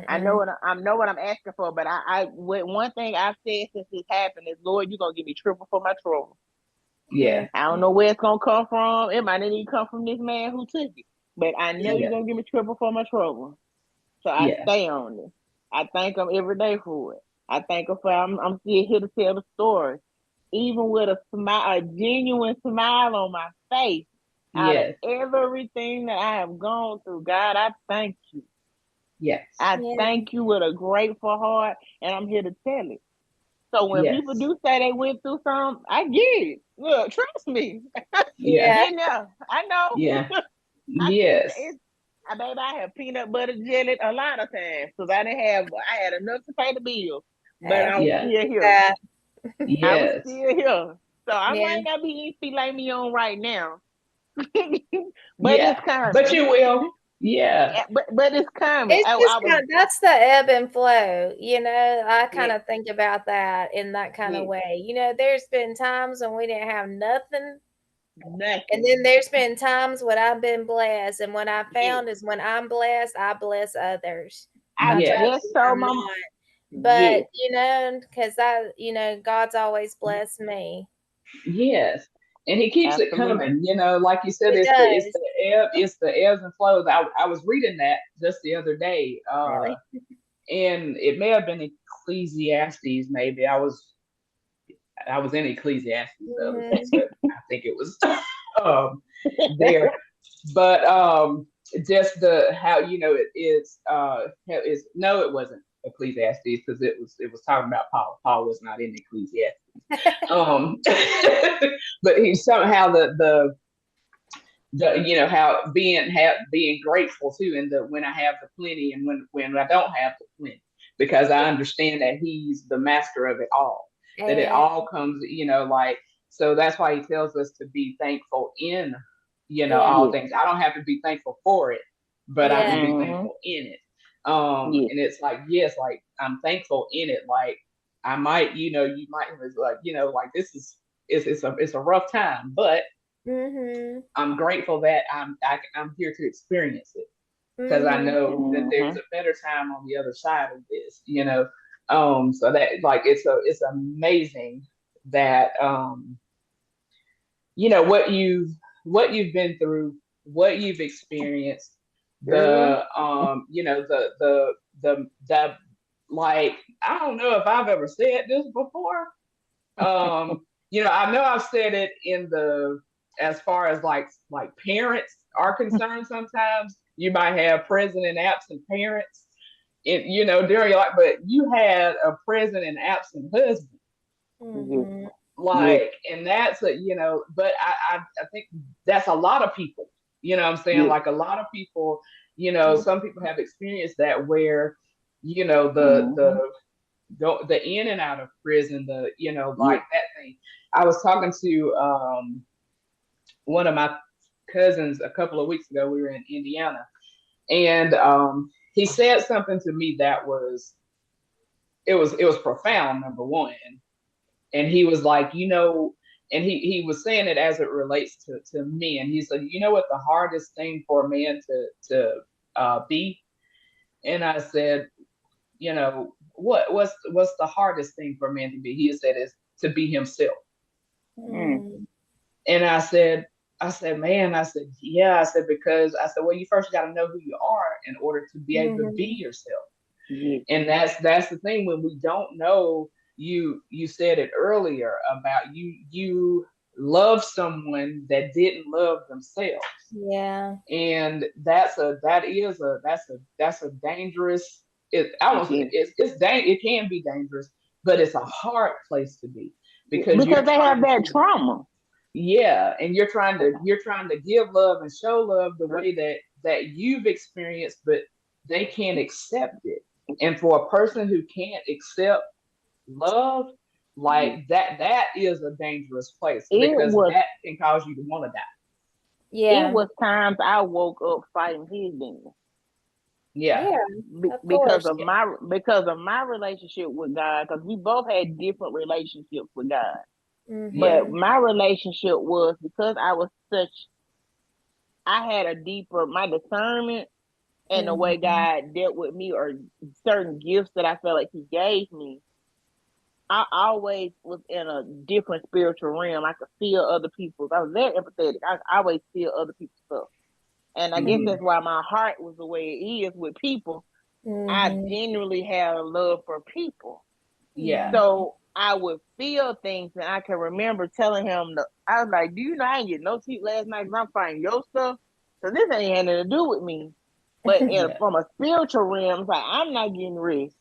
I know Mm-mm. what I'm asking for, but one thing I've said since this happened is, Lord, you're gonna give me triple for my trouble. Yeah. I don't know where it's gonna come from. It might not even come from this man who took it, but I know you're Yeah. gonna give me triple for my trouble. So I Yeah. stay on it. I thank him every day for it. I thank him for I'm still here to tell the story, even with a genuine smile on my face. Out of Yes. everything that I have gone through, God, I thank you. Yes. I Yeah. thank you with a grateful heart, and I'm here to tell it. So when people Yes. do say they went through something, I get it. Look, trust me. Yeah. Yeah. Been there. I know. Yeah. I seen Yes. it. Baby, I have peanut butter jelly a lot of times because I had enough to pay the bill, but I was Yeah. still here. That. I was Yes. still here. So I Yeah. might not be eating filet mignon right now, but Yeah. it's But coming. you will. Yeah. Yeah, but it's coming. It's I just was, kind of, that's the ebb and flow, I kind yeah, of think about that in that kind of yeah, way. There's been times when we didn't have nothing, and nothing. then there's been times when I've been blessed, and what I Yeah. found is when I'm blessed, I bless others. I I try to Yes. just be when told I'm my not, but yes, because God's always blessed me. Yes. And he keeps it absolutely. coming. Like you said, It does. it's the ebbs and flows. I was reading that just the other day. Really. And it may have been Ecclesiastes, maybe. I was in Ecclesiastes the other day, Hmm. so I think it was um there. But just the how it is is no, it wasn't Ecclesiastes because it was talking about Paul. Paul was not in Ecclesiastes. Um, but he somehow the how being grateful too, and the when I have the plenty and when I don't have the plenty, because I understand that he's the master of it all, that it Amen. all comes, like, so that's why he tells us to be thankful in Yeah. all Yes. things. I don't have to be thankful for it, but I Yeah. can be Mm-hmm. thankful in it. Yes. And it's like, yes, like I'm thankful in it. Like I might, you might was like, like this is it's a rough time, but Mhm. I'm grateful that I'm here to experience it, because I Mhm. know that there's Mm-hmm. a better time on the other side of this. So that, like, it's amazing that what you've been through, what you've experienced, Girl. the like, I don't know if I've ever said this before. I know I've said it in the as far as like parents are concerned. Sometimes you might have present and absent parents, during your life, but you had a present and absent husband. Yes. Mhm. Yes. Like, and that's but I think that's a lot of people. What I'm saying, Yes. like, a lot of people. Mhm. Some people have experienced that where the Mm-hmm. go the in and out of prison, like Yes. that thing. I was talking to one of my cousins a couple of weeks ago. We were in Indiana, and he said something to me that it was profound. Number one, and he was like, and he was saying it as it relates to men. He said, what the hardest thing for a man to be? And I said, what's the hardest thing for a man to be? He said is to be himself. Mm. Mhm. And I said, man, I said, yeah, I said, because I said, well, you first got to know who you are in order to be able to be Mhm. yourself. Yes. And that's the thing, when we don't know. You said it earlier about you love someone that didn't love themselves. Yeah. And that's a dangerous. I don't Yes. it can be dangerous, but it's a hard place to be, because you're Because they have trying that to, trauma. yeah, and you're trying to give love and show love the way that you've experienced, but they can't accept it. And for a person who can't accept love, Yes. like that is a dangerous place, It because was that can cause you to want to die. it Yeah. was times I woke up fighting his demons Yeah. Yeah. Of because course. of my relationship with God. Because we both had different relationships with God, Yeah. but Mhm. my relationship was because I was such. I had a deeper my discernment. and the way Mhm. God dealt with me, or certain gifts that I felt like He gave me, I always was in a different spiritual realm. I could feel other people's. I was very empathetic. I always feel other people's stuff, and I guess Mhm. that's why my heart was the way it is with people. I Mhm. genuinely have a love for people. Yeah. So I would feel things, and I can remember telling him, I was like, "Do you know I ain't getting no sleep last night because I'm fighting your stuff? So this ain't had nothing to do with me." But Yeah. from a spiritual realm, it's like I'm not getting rest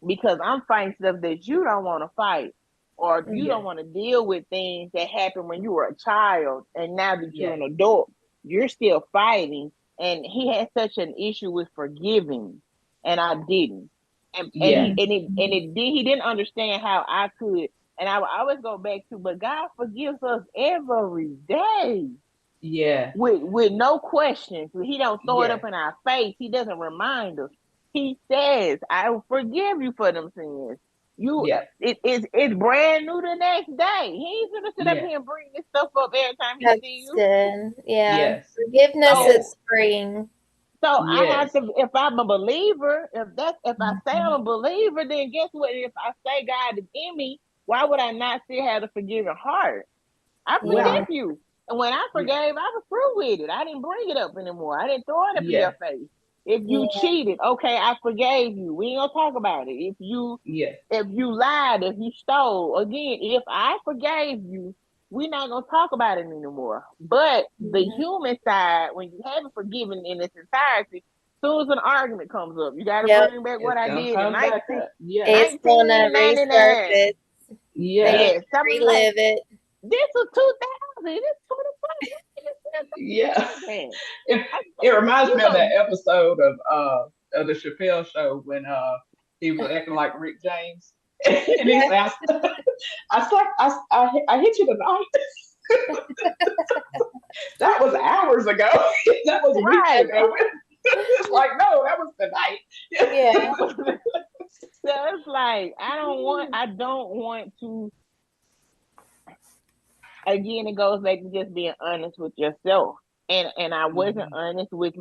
because I'm fighting stuff that you don't want to fight, or you Yeah. don't want to deal with things that happened when you were a child, and now that you're Yeah. an adult, you're still fighting. And he had such an issue with forgiving, and I didn't. And Yeah. he didn't understand how I could. And I would always go back to, but God forgives us every day Yeah. with no questions. He don't throw it Yeah. up in our face. He doesn't remind us. He says, "I will forgive you for them sins." You, Yeah. it's brand new the next day. He ain't gonna sit up Yeah. here and bring this stuff up every time he see That's you. good. Yeah. Yes. Forgiveness Yes. So is freeing. I have Yes. to, if I'm a believer, if I say I'm Mhm. a believer, then guess what? If I say God is in me, why would I not still have a forgiving heart? I Right. Yeah. forgive you. And when I Yeah. forgave, I was through with it. I didn't bring it up anymore. I didn't throw it up in Yeah. your face. If you Yeah. cheated, okay, I forgave you. We ain't gonna talk about it. Yeah. If you lied, if you stole, again, if I forgave you, we're not gonna talk about it anymore. But the Yeah. human side, when you haven't forgiven in its entirety, as soon as an argument comes up, you gotta Yep. bring back what It's I gonna did in come back up. Yes. It's gonna 1999. resurface. They Yes. get Yes, to I was like, relive it. this was 2000. This 2020. Yeah. Man, It, I, it reminds you me of that know, episode of the Chappelle show when he was acting like Rick James. And he Yeah. said, I hit you tonight. That was hours ago. That was weeks right? ago. It's like, no, that was tonight. Yeah. So it's like I don't want to. Again, it goes back to just being honest with yourself. And Mhm. I wasn't honest with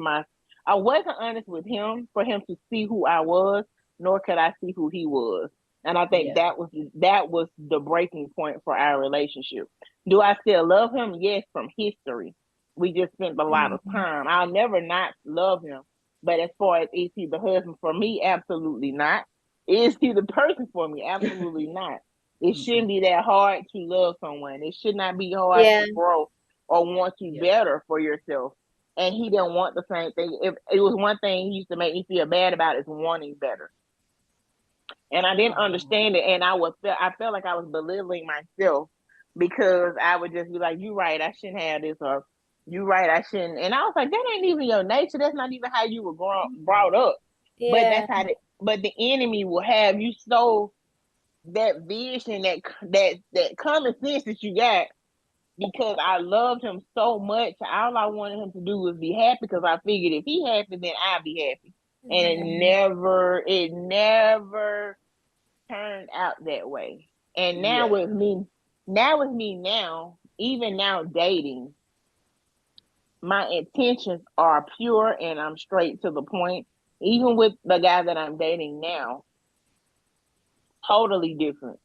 him for him to see who I was, nor could I see who he was. And I think Yeah. that was the breaking point for our relationship. Do I still love him? Yes, from history. We just spent a lot of Mhm. time. I'll never not love him. But as far as is he the husband for me? Absolutely not. Is he the person for me? Absolutely not. It shouldn't Mhm. be that hard to love someone. It should not be hard Yeah. to grow or want you Yeah. better for yourself. And he didn't want the same thing. If it was one thing he used to make me feel bad about is wanting better. And I didn't Oh. understand it. And I felt like I was belittling myself because I would just be like, "You right, I shouldn't have this," or "You right, I shouldn't." And I was like, "That ain't even your nature. That's not even how you were brought up." But Yeah. but the enemy will have you so that vision, that common sense that you got, because I loved him so much. All I wanted him to do was be happy, because I figured if he happy, then I'll be happy. And Mhm. it never turned out that way. And Yeah. with me now, even now dating, my intentions are pure and I'm straight to the point. Even with the guy that I'm dating now, totally different.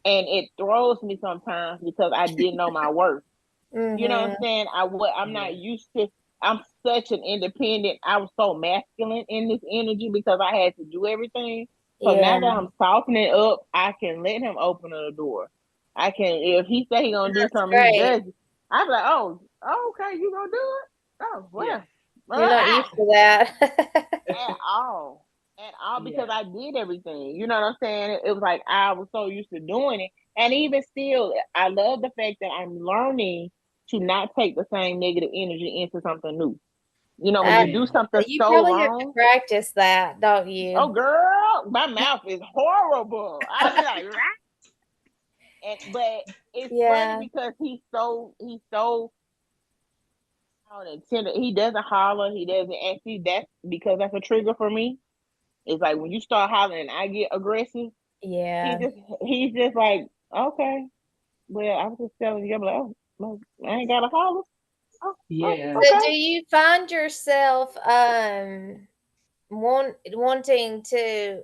And it throws me sometimes because I didn't know my worth. You know what I'm Mhm. saying? I'm Yeah. not used to. I'm such an independent. I was so masculine in this energy because I had to do everything. So now Yeah. that I'm softening up, I can let him open the door. I can, if he say he gonna do That's something, he great. does it. I'm like, oh, okay, you gonna do it? Oh Yeah. well, You're not I, used to that. at all. At all, because Yeah. I did everything. You know what I'm saying? It was like I was so used to doing it. And even still, I love the fact that I'm learning to not take the same negative energy into something new. You know, when I, you do Yeah. something you so probably have to wrong, practice that, don't oh you? girl, my mouth is horrible. I'll be like, "Rah." But it's funny Yeah. because he's so out and tender. He doesn't holler, he doesn't actually, that's because that's a trigger for me. It's like when you start hollering and I get aggressive. He Yeah. just he's just like, okay, well, I was just telling you. I'm like, oh, well, I ain't got a holler. Oh, oh, Yeah. So okay. do you find yourself wanting to,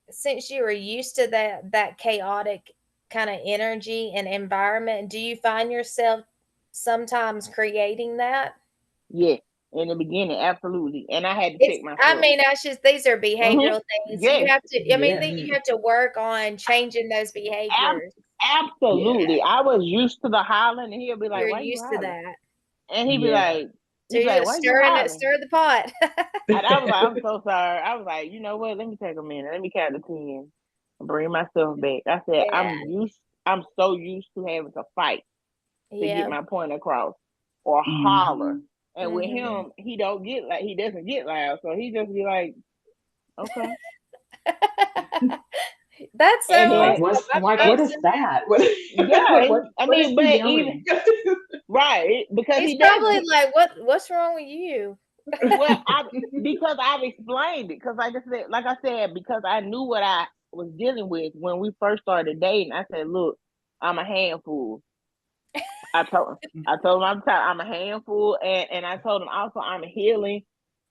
since you were used to that chaotic kind of energy and environment, do you find yourself sometimes creating that? Yes. In the beginning, absolutely. And I had to It's, check I myself. mean, that's just, these are Hmm. behavioral things. You Yes. have to, I mean, Yes. you have to work on changing those Ab- behaviors. Yeah. absolutely. I was used to the hollering, and he'll be like, You're "Why you used to hollering?" that. And Yeah. So he'd be you like, just "Why you hollering?" stir the pot. And I was like, "I'm so sorry." I was like, "You know what? Let me take a minute. Let me count to 10. Bring myself back." I said, Yeah. I'm so used to having to fight to get Yeah. my point across or holler. Mhm. And with Mhm. him, he doesn't get loud. So he just be like, okay. That's so And then, Like awesome. and what is that? What yeah, I what is mean, he but even, yelling? right, because He's he probably doesn't. like, what's wrong with you? Well, because I've explained it. Because like I said, because I knew what I was dealing with when we first started dating. I said, look, I'm a handful. I told I told him I'm a handful, and I told him also I'm healing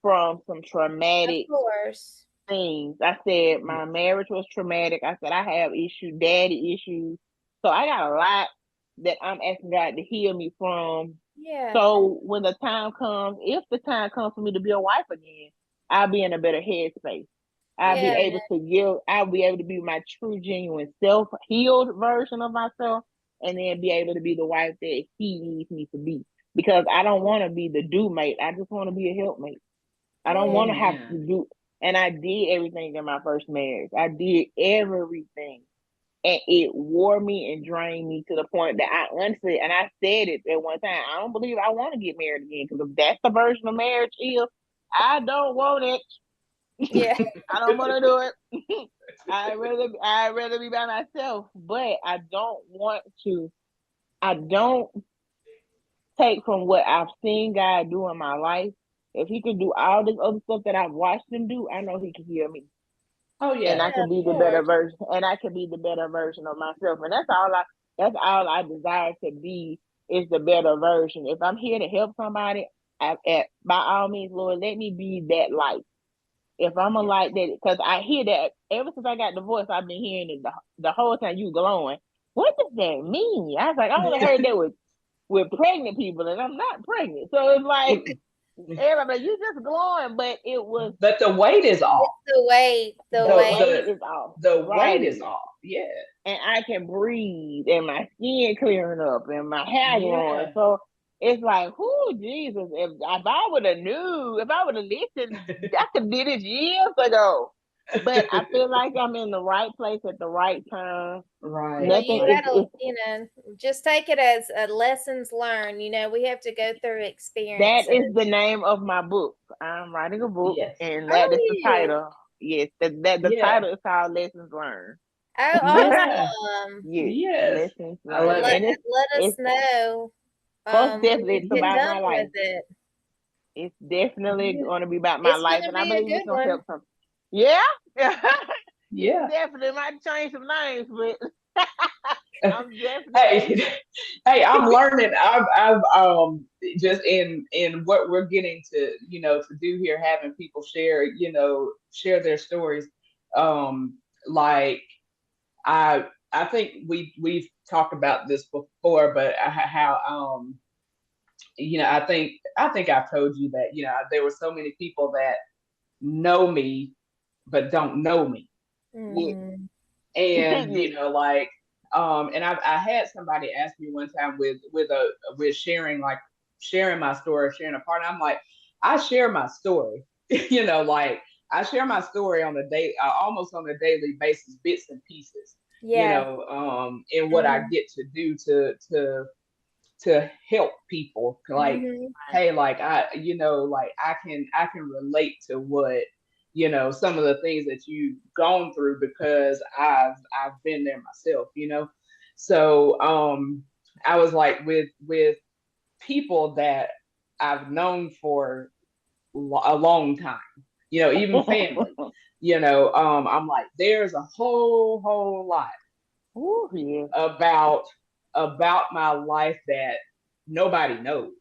from some Of traumatic course. things. I said Yeah. my marriage was traumatic. I said I have issues, daddy issues. So I got a lot that I'm asking God to heal me from. Yeah. So when the time comes, if the time comes for me to be a wife again, I'll be in a better headspace. Yeah. I'll be able to be my true, genuine self, healed version of myself, and then be able to be the wife that he needs me to be. Because I don't want to be the do mate. I just want to be a helpmate. I don't Yeah. want to have to Amen. do, and I did everything in my first marriage. I did everything. And it wore me and drained me to the point that I honestly, and I said it at one time, I don't believe I want to get married again. Because if that's the version of marriage is, I don't want it. Yeah. I don't want to do it. I'd rather be by myself. But I don't take from what I've seen God do in my life. If he can do all this other stuff that I've watched him do, I know he can heal me. Oh And yeah. I Yeah, can of be the better course. version and I can be the better version of myself. And that's all I desire to be is the better version. If I'm here to help somebody, by all means, Lord, let me be that light. If I'm a Yeah. light that, because I hear that ever since I got divorced, I've been hearing it the whole time you glowing. What does that mean? I was like, I only heard that with pregnant people, and I'm not pregnant. So it's like everybody, you just glowing, but it was But the weight is off. It's the weight, the the weight. weight The is off, the weight right? is off. Yeah. And I can breathe, and my skin clearing up, and my hair growing. Yeah. So it's like, whoo, Jesus! If I would have knew, if I would have listened, I could did it years ago. But I feel like I'm in the right place at the right time. Well, Right. you Nothing Right. gotta, is just take it as a lessons learned. We have to go through that is the experiences. name of my book. I'm writing a book, Yes. and that is Oh, the you. title. Yes, the Yeah. title is called Lessons Learned. Oh, Yeah. awesome. Yes, Yes. lessons I learned, love Let it. and let us it's know most when definitely you it's get about done my with life. it. It's definitely Yeah. going to be about my It's life, gonna and I be a believe it's good going to one. help some. Yeah, it's Yeah. definitely might change some names, but I'm definitely Hey, hey, I'm learning. I've just in what we're getting to, to do here, having people share, share their stories. Like I think we've talked about this before, but how I think I've told you that there were so many people that know me but don't know me, yeah, Hmm. and yeah. and I had somebody ask me one time with sharing, like sharing my story, sharing a part. I'm like, I share my story, like I share my story on a day, almost on a daily basis, bits and pieces, Yeah. and what I Hmm. get to do to help people, like, Hmm. hey, like like I can relate to what some of the things that you've gone through, because I've been there myself, so I was like, with people that I've known for a long time, even family, I'm like, there's a whole lot Ooh, yeah. about my life that nobody knows.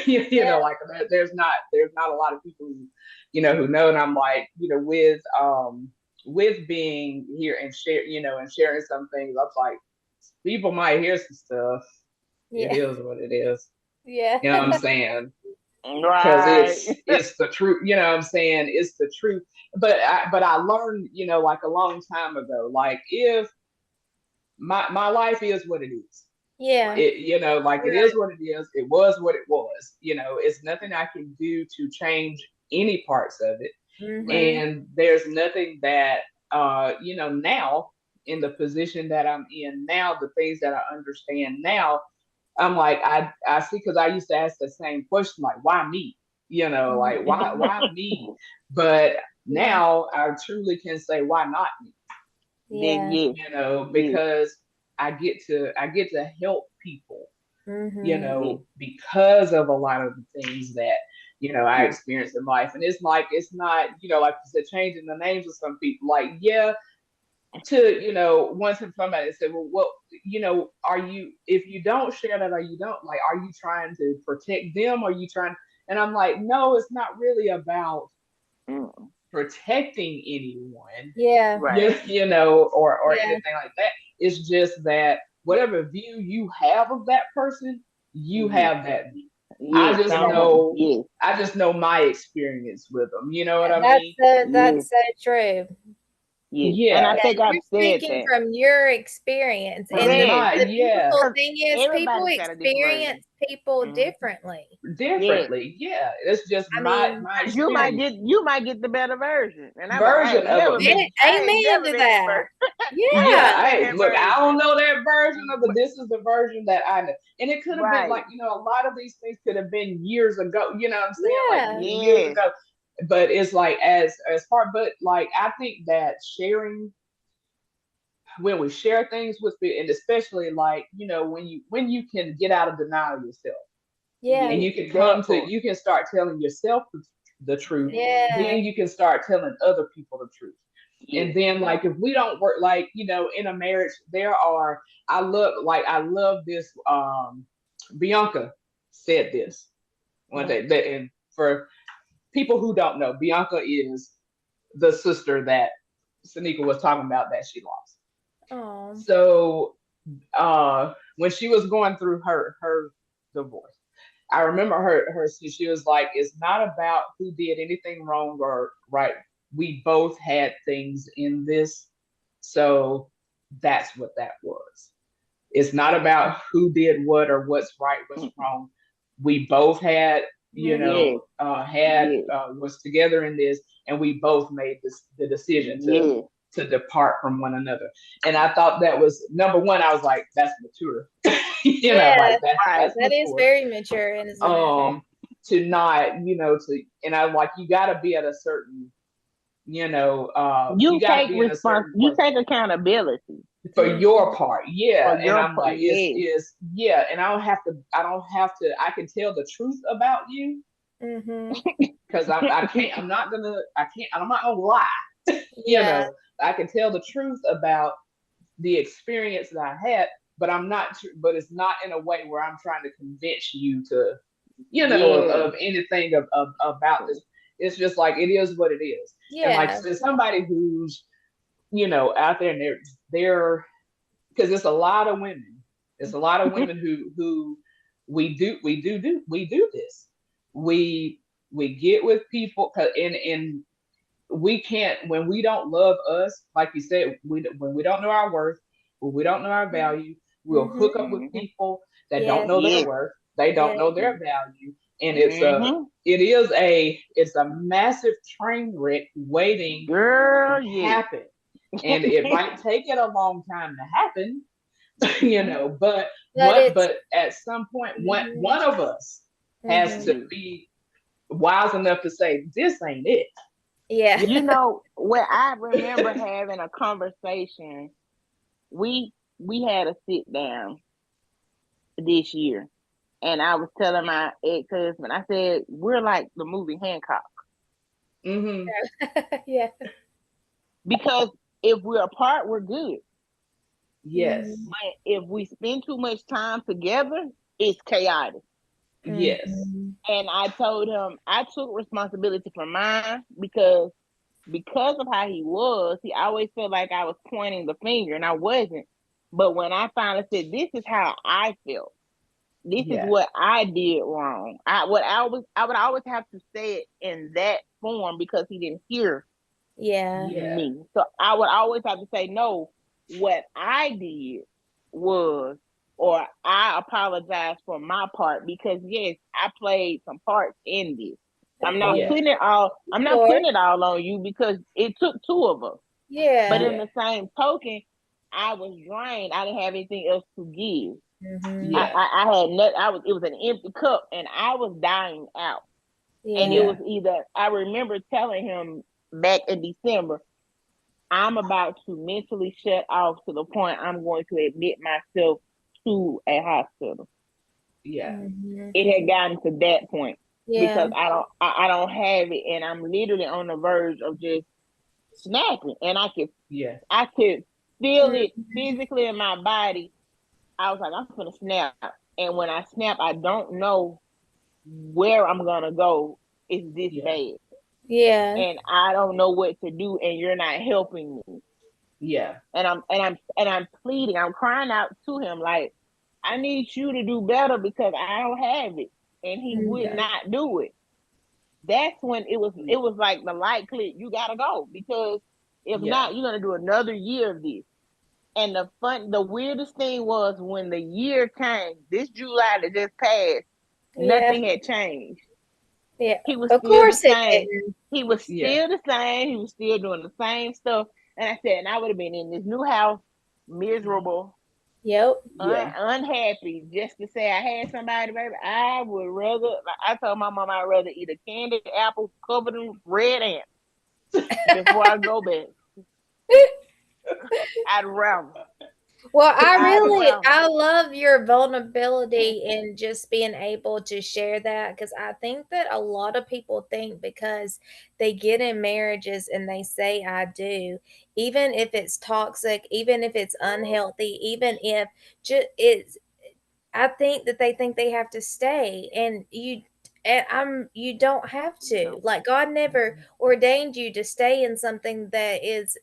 You know, like there's not a lot of people who, who know. And I'm like, with being here and and sharing some things, I'm like, people might hear some stuff. It Yeah. is what it is. Yeah. You know what I'm saying? Because Right. it's the truth. You know what I'm saying? It's the truth. But I learned, like a long time ago, like if my life is what it is. Yeah. Like it Right. is what it is. It was what it was. It's nothing I can do to change any parts of it. Right. Mm-hmm. And there's nothing that now in the position that I'm in now, the things that I understand now, I'm like, I see, because I used to ask the same question, like, why me? Like why me? But Yeah. now I truly can say, why not me? Then Yeah. yes, yes, Because I get to help people, Mm-hmm. yes. because of a lot of the things that I experienced in life. And it's like, it's not, like you said, changing the names of some people. Like, yeah, to once somebody said, well, what, are you, if you don't share that, or you don't, like, are you trying to protect them, or are you trying, and I'm like, no, it's not really about Mm. protecting anyone, Yeah. Right. or Yeah. anything like that. It's just that whatever view you have of that person, you Yes, have that view. I yes. just Someone. know, Yes, my experience with them. You know what I That's mean? yes, that's so true. yes. And I Yeah. Yeah, think I've you're said speaking that. from your experience, and From Yes, my, the yeah, beautiful because thing is people everybody's got a different version. experience people Hmm. differently. Yes. differently. Yeah. It's just I my mean, my You might experience get you might get the better version. And I'm like, version of them. I ain't amen never to been that that. version. I ain't Yeah, Yeah. never been that look, I don't version. know that version of it. This is the version that I know. And it could have been Right. like, a lot of these things could have been years ago, you know what I'm saying? Like Yeah. years Yes. ago. But it's like, as far, but like I think that sharing, when we share things with people, and especially like, when you can get out of denial yourself, Yeah. and Yes. you can That part. you can start telling yourself the truth, Yeah. then you can start telling other people the truth. And Yes. then, like, if we don't work, like, in a marriage, there are, I love this, Bianca said this one day, that, and for people who don't know, Bianca is the sister that Sonequa was talking about that she lost. Oh. So when she was going through her divorce, I remember her she was like, it's not about who did anything wrong or right. We both had things in this. So that's what that was. It's not about who did what or what's right, what's wrong. We both had, Mm-hmm. Yes. had, Yes. was together in this, and we both made the decision to Yes. depart from one another. And I thought that was number one. I was like, that's mature. Like Yeah. Right. that's That is mature. very mature, isn't it? To not, and I like, you got to be at a certain, you You got to take be in a certain you place take accountability for your Mm-hmm. part. for Yeah. And your I'm part. like, is Yes. is yeah. And I don't have to, I can tell the truth about you, Mm-hmm. because I'm not gonna lie. you Yeah. know I can tell the truth about the experience that I had, but but it's not in a way where I'm trying to convince you to, Yes. of anything about this. It's just like, it is what it is. And like, Yeah. so somebody who's, out there, and they're because it's a lot of women. It's a lot of women who we do this. We we get with people, and we can't, when we don't love us, like you said, when we don't know our worth, when we don't know our value, we'll Mm-hmm. hook up with Hmm. people that don't Yes. know their Yes. worth, they don't Yes. know their value, and Hmm. it's a massive train wreck waiting to Girl, yes. happen. And it might take it a long time to happen, Hmm. but But it's but at some point, mm-hmm. one of us has Mm-hmm. to Yes. be wise enough to say, this ain't it. Yeah. You know, when I remember having a conversation, we we had a sit down this year, and I was telling my ex husband, I said, we're like the movie Hancock. Hmm. Yeah. Because if we're apart, we're good. Yes. Mm-hmm. But if we spend too much time together, it's chaotic. Yes. Mm-hmm. And I told him I took responsibility for mine because of how he was, he always felt like I was pointing the finger, and I wasn't. But when I finally said, "This is how I felt. This is Yeah. what I did wrong," I would always have to say it in that form because he didn't hear Yeah. Yeah. me. So I would always have to say, "No, what I did was." Or I apologize for my part because yes, I played some parts in this. Of course. Yeah. I'm Of not course. putting it all on you because it took two of us. But Yeah. in Yeah. the same token, I was drained. I didn't have anything else to give. Mm-hmm. Yeah. I had nothing. It was an empty cup, and I was dying out. And it Yeah. was Yeah. either I remember telling him back in December, I'm about to mentally shut off to the point I'm going to admit myself to a hospital. Yeah. Mm-hmm. It had gotten to that point Yeah. because I don't have it, and I'm literally on the verge of just snapping, and Yeah. I could feel it Mm-hmm. physically in my body. I was like, I'm gonna snap. And when I snap, I don't know where I'm gonna go. It's this Yeah. bad. Yeah. And I don't know what to do, and you're not helping me. Yeah. And I'm pleading, I'm crying out to him like, I need you to do better because I don't have it. And he would Yeah. Mm-hmm. not do it. That's when it Yeah. was like the light clicked, you gotta go. Because if Yeah. not, you're gonna do another year of this. And the weirdest thing was when the year came, this July that just passed, Yeah. nothing had changed. Yeah. He was Of still the course it same. didn't. He was Yeah. still the same. He was still doing the same stuff. And I said, and I would have been in this new house, miserable, Yep. Yeah. unhappy, just to say I had somebody, baby. I would rather, like I told my mom, I'd rather eat a candied apple covered in red ants before I go back. I'd rather. Well, I'd rather. I love your vulnerability and just being able to share that because I think that a lot of people think because they get in marriages and they say, I do, even if it's toxic, even if it's unhealthy, even if it's, I think that they think they have to stay and you don't have to. No. Like God never ordained you to stay in something that is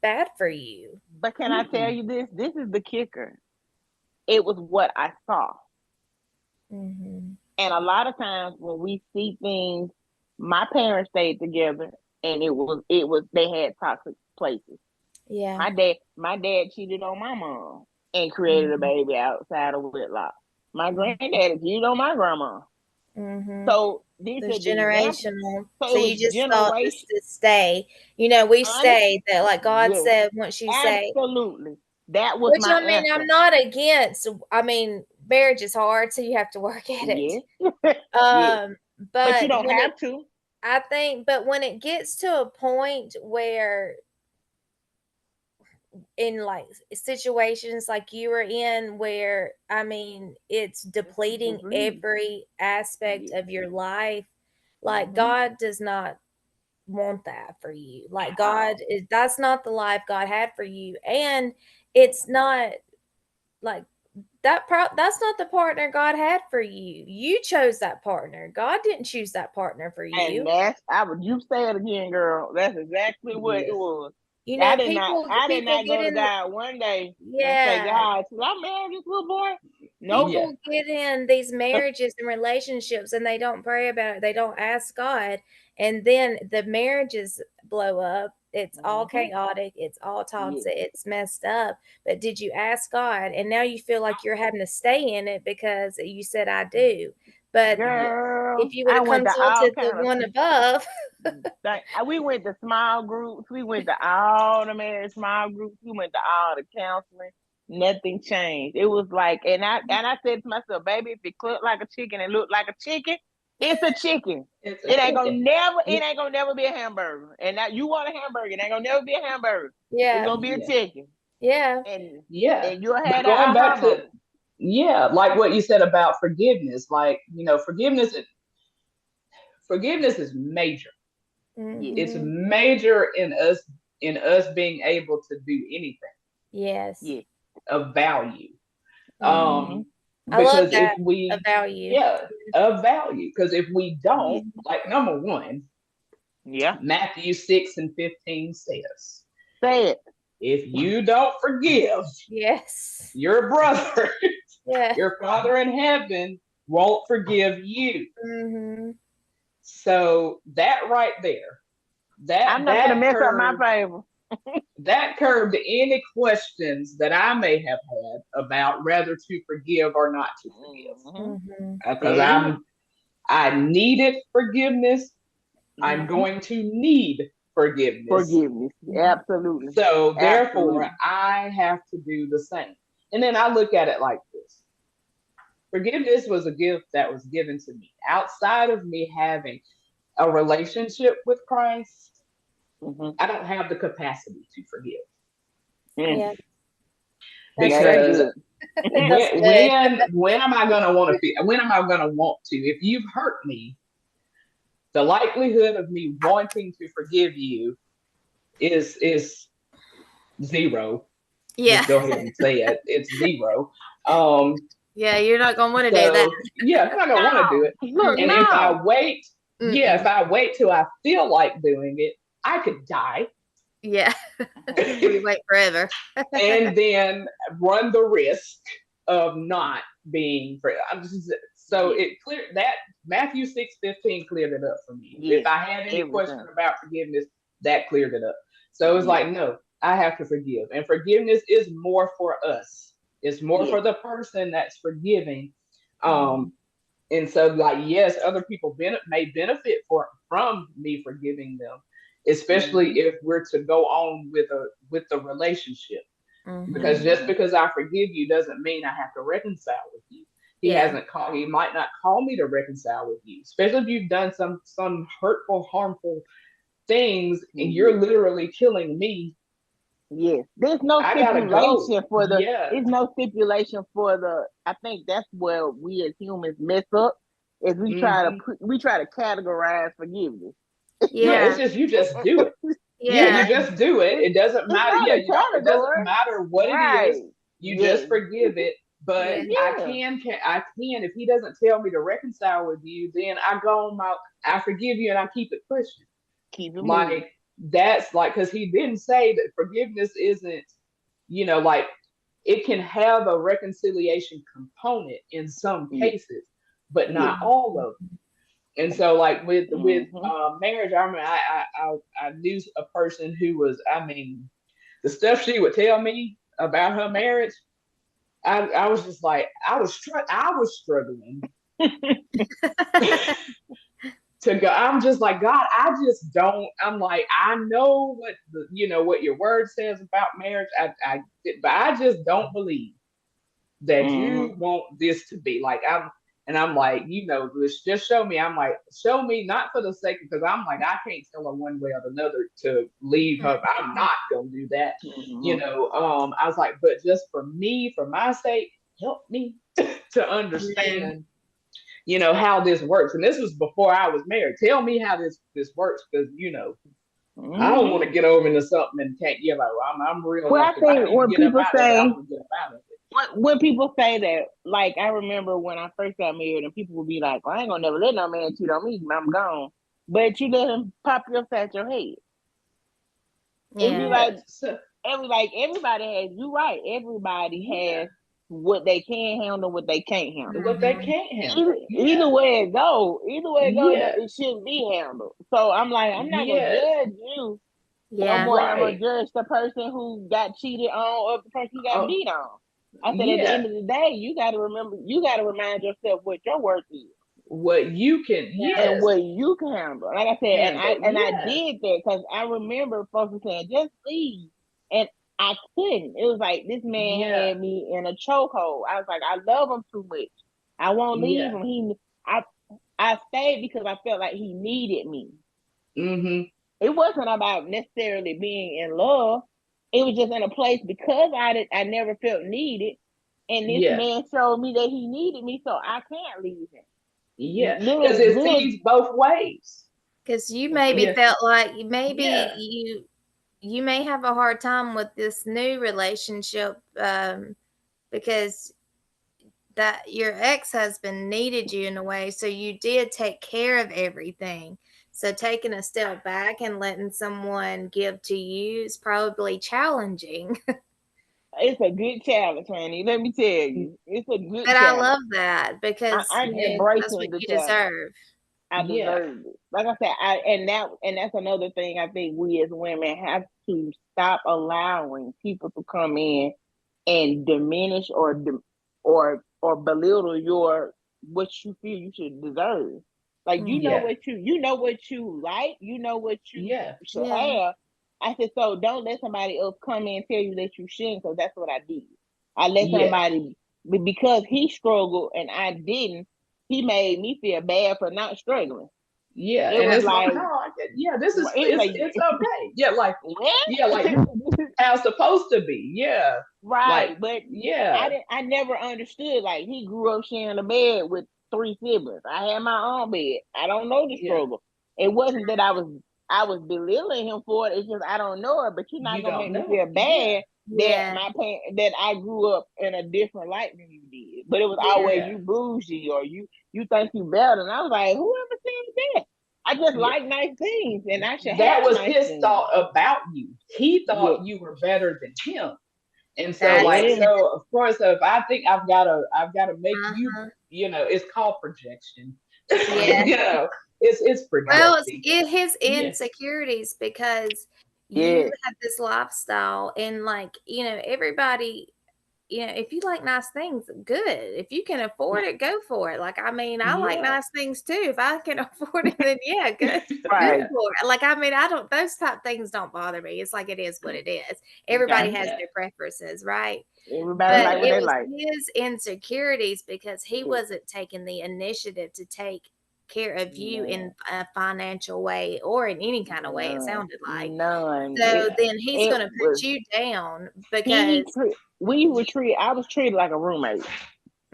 bad for you. But can I tell Mm-mm. you this? This is the kicker. It was what I saw. Mhm. And a lot of times when we see things, my parents stayed together and it was they had toxic places. Yeah. My dad cheated on my mom and created a Mhm. baby outside of wedlock. My granddad cheated on my grandma. Mhm. So these So are it's the examples. generational. So So it was you just thought generation to stay. You know, we honest. say that like God Yes, said once you say, absolutely. That was which my I mean, I'm answer. not against. I mean, marriage is hard, so you have to work at it. Yes. Yes. Um, But you but don't when it have to. I think but when it gets to a point where in like situations like you were in where I mean it's depleting Depleted. every aspect Yes. of your life, like Mm-hmm. God does not want that for you. Like At all. that's not the life God had for you. And it's not like that's not the partner God had for you. You chose that partner. God didn't choose that partner for And you. that's I would you say it again, girl. That's exactly what it Yes. was. You know, I did people not get go to in God one day and say, yeah, God, should I marry this little boy? Nope. Yeah. people get in these marriages and relationships and they don't pray about it. They don't ask God. And then the marriages blow up. It's all Mm-hmm. chaotic. It's all Yes. toxic. It's messed up. But did you ask God? And now you feel like you're having to stay in it because you said, I do. But Yeah. if Girl, you would I have went to all consulted the kind of one above, we went to small groups. We went to all the marriage small groups. We went to all the counseling. Nothing changed. It was like, and I said to myself, baby, if it looked like a chicken and looked like a chicken, it's a chicken. It's a It ain't gonna chicken. never, it ain't gonna never be a hamburger. And now you want a hamburger, it ain't gonna never be a hamburger. It's yeah, gonna be a Yeah. chicken. yeah, And Yeah. and you'll But have that going aha back to, moment. yeah, like what you said about forgiveness, like, forgiveness is major. Yes, It's hmm major in us being able to do anything yes, yes. of value. hmm Mm-hmm. Um, I love Because if that. A we, value. yeah, of value. Because if we Yeah. don't, like number one, Yeah. Matthew 6 and 15 says, Say it. if you don't forgive Yes. your brother, Yeah. your Father in heaven won't forgive you. Mm-hmm. So that right there, I'm that not gonna that mess up my curbed favor. that curbed any questions that I may have had about whether to forgive or not to forgive. Hmm. Mm-hmm. Because There you I needed forgiveness. I'm go. going to need forgiveness. Forgiveness. Absolutely. So therefore, Absolutely. I have to do the same. And then I look at it like this. Forgiveness was a gift that was given to me outside of me having a relationship with Christ. Hmm. I don't have the capacity to forgive Mm. Yeah, that's Yeah, true. that's because good. That's when good. when am I gonna want to feel? When am I gonna want to? If you've hurt me, the likelihood of me wanting to forgive you is zero. Yeah. Just go ahead and say it. It's zero. Um, Yeah, you're not gonna want to do that. so yeah, I'm not gonna want to do No. it. Look, And Mm-mm. if I no. wait, yeah, if Mm-mm. I wait till I feel like doing it, I could die Yeah. Mhm. We wait forever. and then run the risk of not being free. So Yes. it cleared that Matthew 6:15 cleared it up for me. If Yes. I had any question Everything. about forgiveness, that cleared it up. So it's Yes. like, no, I have to forgive. And forgiveness is more for us. It's more Yes. for the person that's forgiving. Mhm. Um, and so like yes, other people may benefit from me forgiving them, especially Hmm. if we're to go on with the relationship, because Mhm. just Hmm. because I forgive you doesn't mean I have to reconcile with you. Yeah. He might not call me to reconcile with you, especially if you've done some hurtful, harmful things and you're Yes. literally killing me. Yes. There's no I gotta go. stipulation for the. Yeah. There's no stipulation for the. I think that's where we as humans mess up. Is Hmm. we try to categorize forgiveness. Yeah, Yeah. it's just you just do it. Yeah, Yeah. you just do it. it's It doesn't it's matter. not Yeah, a you don't. It doesn't category, matter what it is. right? You just Yes. forgive it. But Yeah. Yeah. I can. If he doesn't tell me to reconcile with you, then I go on my. I forgive you and I keep it pushing. Keep it moving. Like that's like because he didn't say that forgiveness isn't. Like it can have a reconciliation component in some Yes. cases, but Yes. not all of them. And so, like with Mm-hmm. marriage, I remember I knew a person who was, I mean, the stuff she would tell me about her marriage, I was just like, I was struggling to go. I'm just like, God, I just don't. I'm like, I know what what your word says about marriage. But I just don't believe that Mm-hmm. you want this to be like I'm like, just show me. I'm like, show me not for the sake because I'm like, I can't tell her one way or another to leave her. I'm Mhm. not gonna do that. Mm-hmm. I was like, but just for me, for my sake, help me to Yeah. understand, how this works. And this was before I was married. Tell me how this works, because I don't Mm-hmm. want to get over into something and can't give out. I'm real Well, like I if I think need to when get up people out of it, I say want to get up out of it. when people say that, like I remember when I first got married, and people would be like, "Well, I ain't gonna never let no man cheat on me. I'm gone." But you let him pop you upside your head. It'd be Yeah. like Yes. So, everybody has. You right. Everybody yeah. has what they can handle, what they can't handle. What they Mhm. can't Either, handle. Yeah. either way it go, Yeah. it shouldn't be handled. So I'm like, I'm not gonna Yes. judge you no Yeah. more than I'm gonna Right. judge the person who got cheated on or the person who got Oh, beat on. I said at the yeah. end of the day, you gotta remind yourself what your worth is What you can, Yeah. and yes, what you can handle. Like I said, handle. and I Yes. did that because I remember folks saying, just leave. And I couldn't. It was like this man Yeah. had me in a chokehold. I was like, I love him too much. I won't leave Yeah. him. I I stayed because I felt like he needed me. Mm-hmm. It wasn't about necessarily being in love. It was just in a place because I never felt needed. And this Yeah. man showed me that he needed me, so I can't leave him. Yeah. Because Little it little feeds both ways. Because you maybe Yeah. felt like maybe Yeah. you may have a hard time with this new relationship because that your ex-husband needed you in a way, so you did take care of everything. So taking a step back and letting someone give to you is probably challenging. It's a good challenge, honey. Let me tell you, it's a good But I challenge. love that because, I'm you know, that's what embracing the you challenge. deserve. I Yeah. deserve it. Like I said, and that's another thing I think we as women have to stop allowing people to come in and diminish or belittle your what you feel you should deserve. Like Yeah. you know what you like, you know what you Yeah. should Yeah. have. I said, so don't let somebody else come in and tell you that you shouldn't, because that's what I did. I let Yeah. somebody because he struggled and I didn't. He made me feel bad for not struggling. Yeah. It And was it's like, like, no, yeah, this is it was it's like, okay. Yeah, like, yeah, like this what? is how it's supposed to be. Yeah. Like, Right, but yeah. I never understood. Like, he grew up sharing a bed with three siblings. I had my own bed. I don't know the Yeah. struggle. It wasn't that I was belittling him for it. It's just I don't know it. But you're not You gonna don't make me know feel it. Yeah. bad that Yeah. that I grew up in a different light than you did. But it was Yeah. always Yeah. you bougie or you think you better. And I was like, whoever said that? I just Yeah. like nice things, and I should That have was nice his things. thought about you. He Yeah, thought you were better than him. And so, That's like, yeah, it. so of course, if I think I've gotta make you, Uh-huh. it's called projection. Yeah. It's Well, projecting. his Yeah. insecurities because you yeah, had this lifestyle and, like, you know, everybody, you know, if you like nice things, good. If you can afford it, go for it. Like, I mean, I like Yeah. nice things too. If I can afford it, then yeah, good right. Yeah. for it. Like, I mean, I don't those type things don't bother me. It's like it is what it is. Everybody Okay. has Yeah. their preferences, right? Everybody But like what Yeah. it they was like. his insecurities because he wasn't taking the initiative to take care of you None, in a financial way or in any kind of way, it none, sounded like. none. So Yeah. then he's It gonna was put you down he because treat we were treated. I was treated like a roommate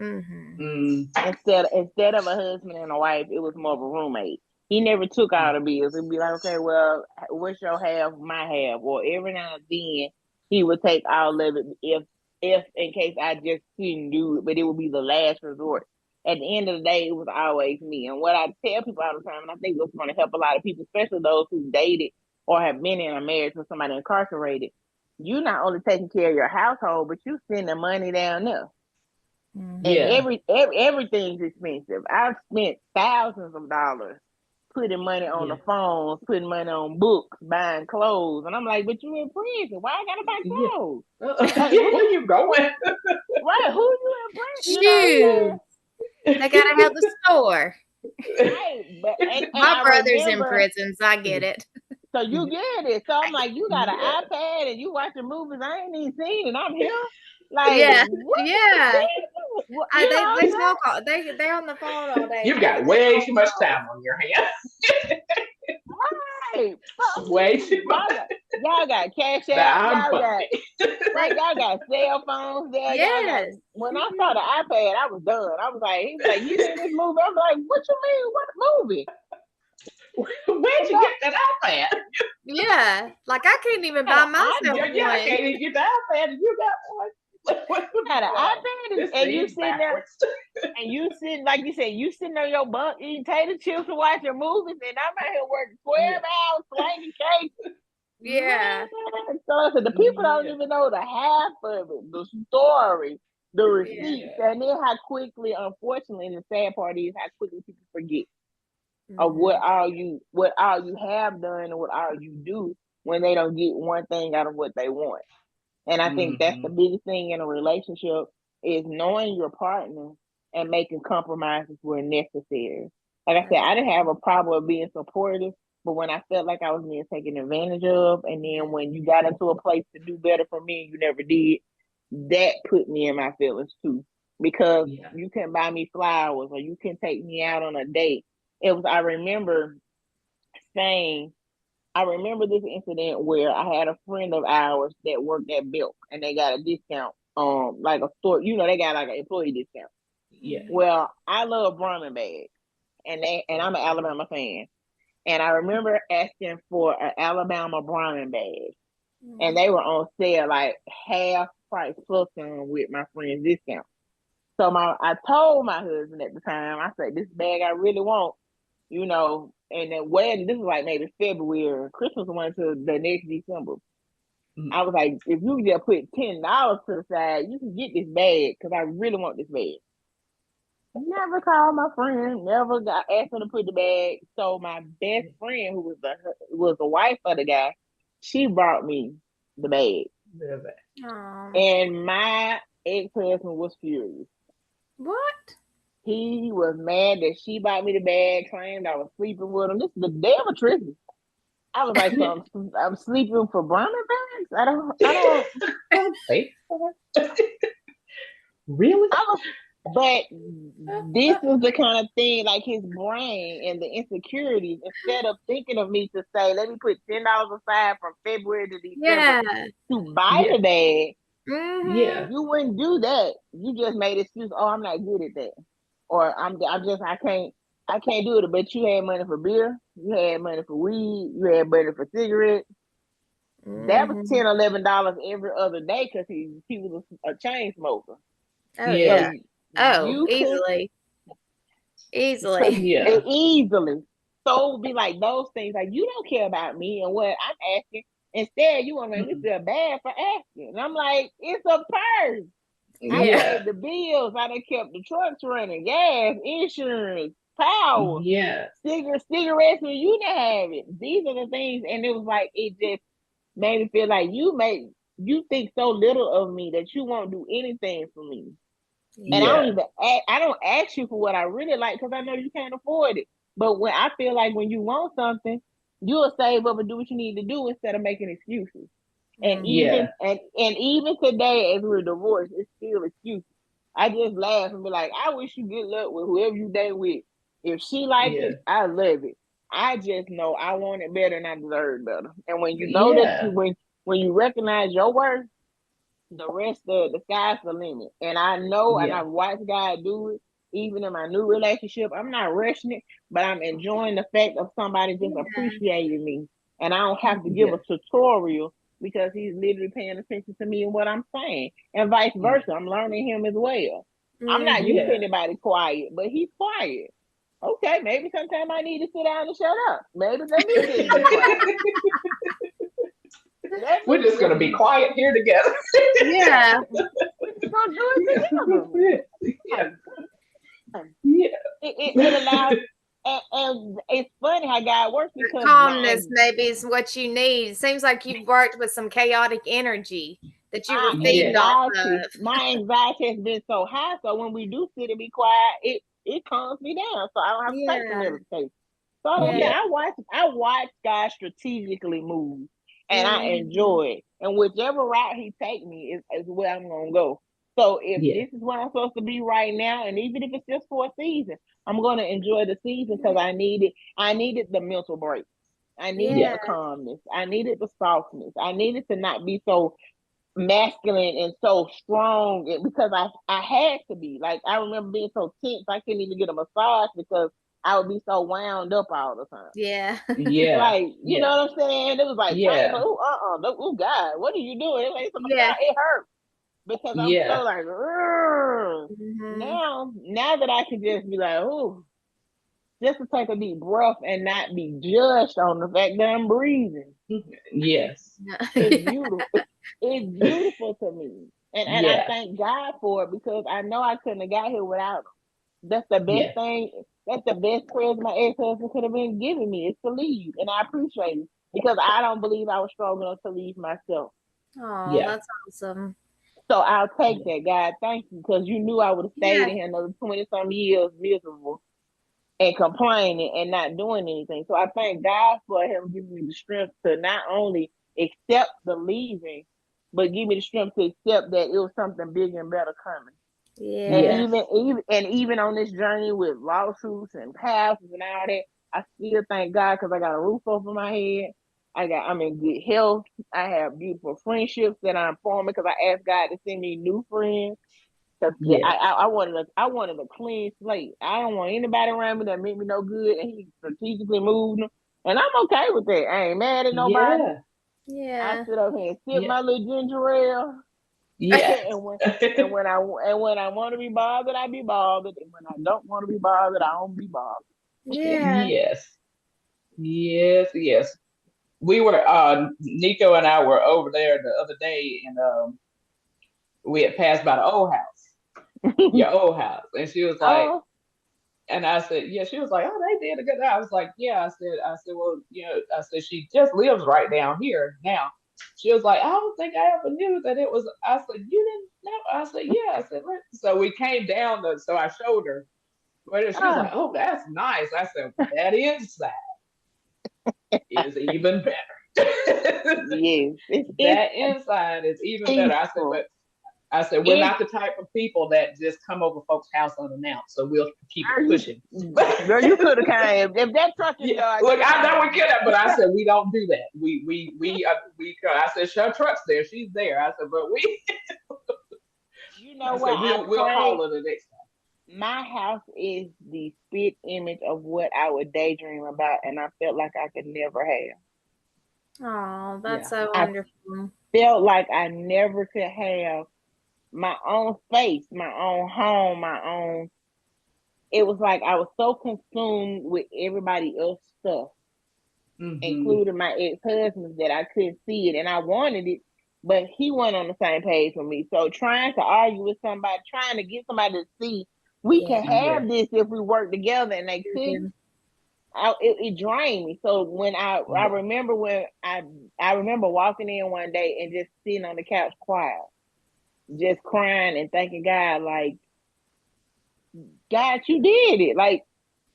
mhm. Mm, instead of a husband and a wife. It was more of a roommate. He never took all the bills. It'd be like, okay, well, what's your half, my half, or every now and then he would take all of it if in case I just couldn't do it, but it would be the last resort. At the end of the day, it was always me. And what I tell people all the time, and I think it's going to help a lot of people, especially those who dated or have been in a marriage with somebody incarcerated, you not only taking care of your household, but you sending money down there. And Mhm. yeah. everything's expensive. I've spent thousands of dollars putting money on the Yeah. phones, putting money on books, buying clothes. And I'm like, but you in prison. Why I gotta buy Yeah. clothes? Like Yeah. Where you going? right, who you in prison? You know what I'm saying? Shoes. They gotta have the store. Right. But and My I brother's in remember, prison, so I get it. so you get it. So I'm like, you got an Yeah. iPad and you watching movies I ain't even seen and I'm here. Like, Yeah, what you yeah. saying? I You know they what they I'm talk saying? all they're on the phone all day, You baby. got They way talk too much all time on your hands. Right. Fuck Way you. too much. Y'all got cash app. Now I'm Y'all got funny. right. Y'all got cell phones there. Y'all got. yes. When I Mhm. saw the iPad, I was done. I was like, he was like, you seen this movie? I was like, what you mean? What movie? Where'd And you that get that iPad? Yeah, like, I couldn't even got buy an Yeah, myself iPad. yeah, I one. can't even get the iPad, and you got one. Got an Wow, iPad, this and you seems sitting there, backwards. and you sitting like you said, you sitting on your bunk eating tater chips and watching movies, and I'm out here working Yeah, 12 hours slanging cake. Yeah. Man, so the people don't yeah, even know the half of it, the story, the Yeah. receipts, yeah. and then how quickly, unfortunately, and the sad part is how quickly people forget of Mhm. what all you have done and what all you do when they don't get one thing out of what they want. And I think that's the Hmm. biggest thing in a relationship is knowing your partner and making compromises where necessary. Like I said, I didn't have a problem with being supportive, but when I felt like I was being taken advantage of, and then when you got into a place to do better for me and you never did, that put me in my feelings too. Because Yeah. you can buy me flowers or you can take me out on a date. I remember saying I remember this incident where I had a friend of ours that worked at Belk and they got a discount, like a store, they got like an employee discount. Yeah. Mhm. Well, I love Brahmin bags and I'm an Alabama fan. And I remember asking for an Alabama Brahmin bag and Mhm. they were on sale like half price plus some with my friend's discount. So I told my husband at the time, I said, this bag I really want, and then wedding, this was like maybe February, Christmas went to the next December. I was like, if you just put $10 to the side, you can get this bag because I really want this bag. Never called my friend, never got asked her to put the bag. So my best friend, who was the wife of the guy, she brought me the bag. Oh. And my ex-husband was furious. What? He was mad that she bought me the bag, claimed I was sleeping with him. This is the day of a Christmas. I was like, so I'm sleeping for Brahmin bags? I don't think really? But this is the kind of thing, like his brain and the insecurities, instead of thinking of me to say, let me put $10 aside from February to December to buy the bag. Yeah. You wouldn't do that. You just made excuse, oh, I'm not good at that. Or I can't do it. But you had money for beer, you had money for weed, you had money for cigarettes. That was $10, $11 every other day because he was a chain smoker. Oh yeah. Oh, You easily. Easily. So it would be like those things, like you don't care about me and what I'm asking. Instead, you want to make me feel bad for asking. And I'm like, it's a purse. I paid the bills. I done kept the trucks running, gas, insurance, power, cigarettes when you didn't have it. These are the things, and it was like it just made me feel like you think so little of me that you won't do anything for me. And I don't ask you for what I really like because I know you can't afford it. But when I feel like when you want something, you'll save up and do what you need to do instead of making excuses. And even today, as we're divorced, it's still excuses. I just laugh and be like, I wish you good luck with whoever you date with. If she like it, I love it. I just know I want it better and I deserve it better. And when you know that when you recognize your worth, the rest of the sky's the limit. And I know, and I've watched God do it, even in my new relationship. I'm not rushing it, but I'm enjoying the fact of somebody just appreciating me. And I don't have to give a tutorial because he's literally paying attention to me and what I'm saying. And vice versa. I'm learning him as well. I'm not used to anybody quiet, but he's quiet. Okay, maybe sometime I need to sit down and shut up. Maybe let me sit and be quiet. We're just going to be quiet here together. Yeah. We're going to do it together. It allows, and it's funny how God works because calmness maybe is what you need. It seems like you've worked with some chaotic energy that you were feeding off of. My anxiety has been so high, so when we do sit and be quiet, it calms me down, so I don't have to take the medication. So I watch God strategically move, and I enjoy it. And whichever route He take me is where I'm gonna go. So if this is where I'm supposed to be right now, and even if it's just for a season, I'm gonna enjoy the season because I needed the mental break. I needed the calmness. I needed the softness. I needed to not be so masculine and so strong because I had to be. Like I remember being so tense I couldn't even get a massage because I would be so wound up all the time. Like you know what I'm saying? It was like oh God, what are you doing? It hurt because I'm so like now that I can just be like, oh, just to take a deep breath and not be judged on the fact that I'm breathing. Yes. It's beautiful. It's beautiful to me. And I thank God for it because I know I couldn't have got here without him. That's the best thing. That's the best present my ex-husband could have been giving me is to leave. And I appreciate it because I don't believe I was strong enough to leave myself. Oh, that's awesome. So I'll take that, God. Thank you because you knew I would have stayed in here another 20-some years miserable and complaining and not doing anything. So I thank God for him giving me the strength to not only accept the leaving, but give me the strength to accept that it was something bigger and better coming. And even on this journey with lawsuits and passes and all that, I still thank God because I got a roof over my head. I'm in good health. I have beautiful friendships that I'm forming because I asked God to send me new friends. Cause I wanted a clean slate. I don't want anybody around me that make me no good, and he strategically moved them, and I'm okay with that. I ain't mad at nobody. I sit up here and sip my little ginger ale Yes. when I want to be bothered, I be bothered, and when I don't want to be bothered, I don't be bothered. Yeah. Yes. Yes. Yes. We were Nico and I were over there the other day, and we had passed by the old house, your old house, and she was like, Oh, and I said, yeah, she was like, oh, they did a good job. I was like, yeah, I said, well, I said she just lives right down here now. She was like, I don't think I ever knew that it was. I said, you didn't know? I said, yeah. I said, "What?" So we came down, so I showed her. But she was like, ah, oh, that's nice. I said, well, that inside is even better. yes, it's That inside is even better. I said, peaceful. but I said, we're It not the type of people that just come over folks' house unannounced. So we'll keep it girl, pushing. you could have came if that truck is Yeah, there. look, You I know we came. could have, but I said we don't do that. I said, "Sure, truck's there. She's there." I said, "But we," You know I what? said, I "We'll pray call her the next my house is the spit image of what I would daydream about, and I felt like I could never have. Oh, time." that's Yeah, so I wonderful. felt like I never could have my own space, my own home, my own. It was like I was so consumed with everybody else's stuff, hmm, including my ex-husband, that I couldn't see it, and I wanted it, but he wasn't on the same page with me. So trying to argue with somebody, trying to get somebody to see we Yeah. can yeah, have this if we work together, and they couldn't. Mhm. It drained me. So when I yeah, remember when I remember walking in one day and just sitting on the couch quiet, just crying and thanking God, like, God, you did it. Like,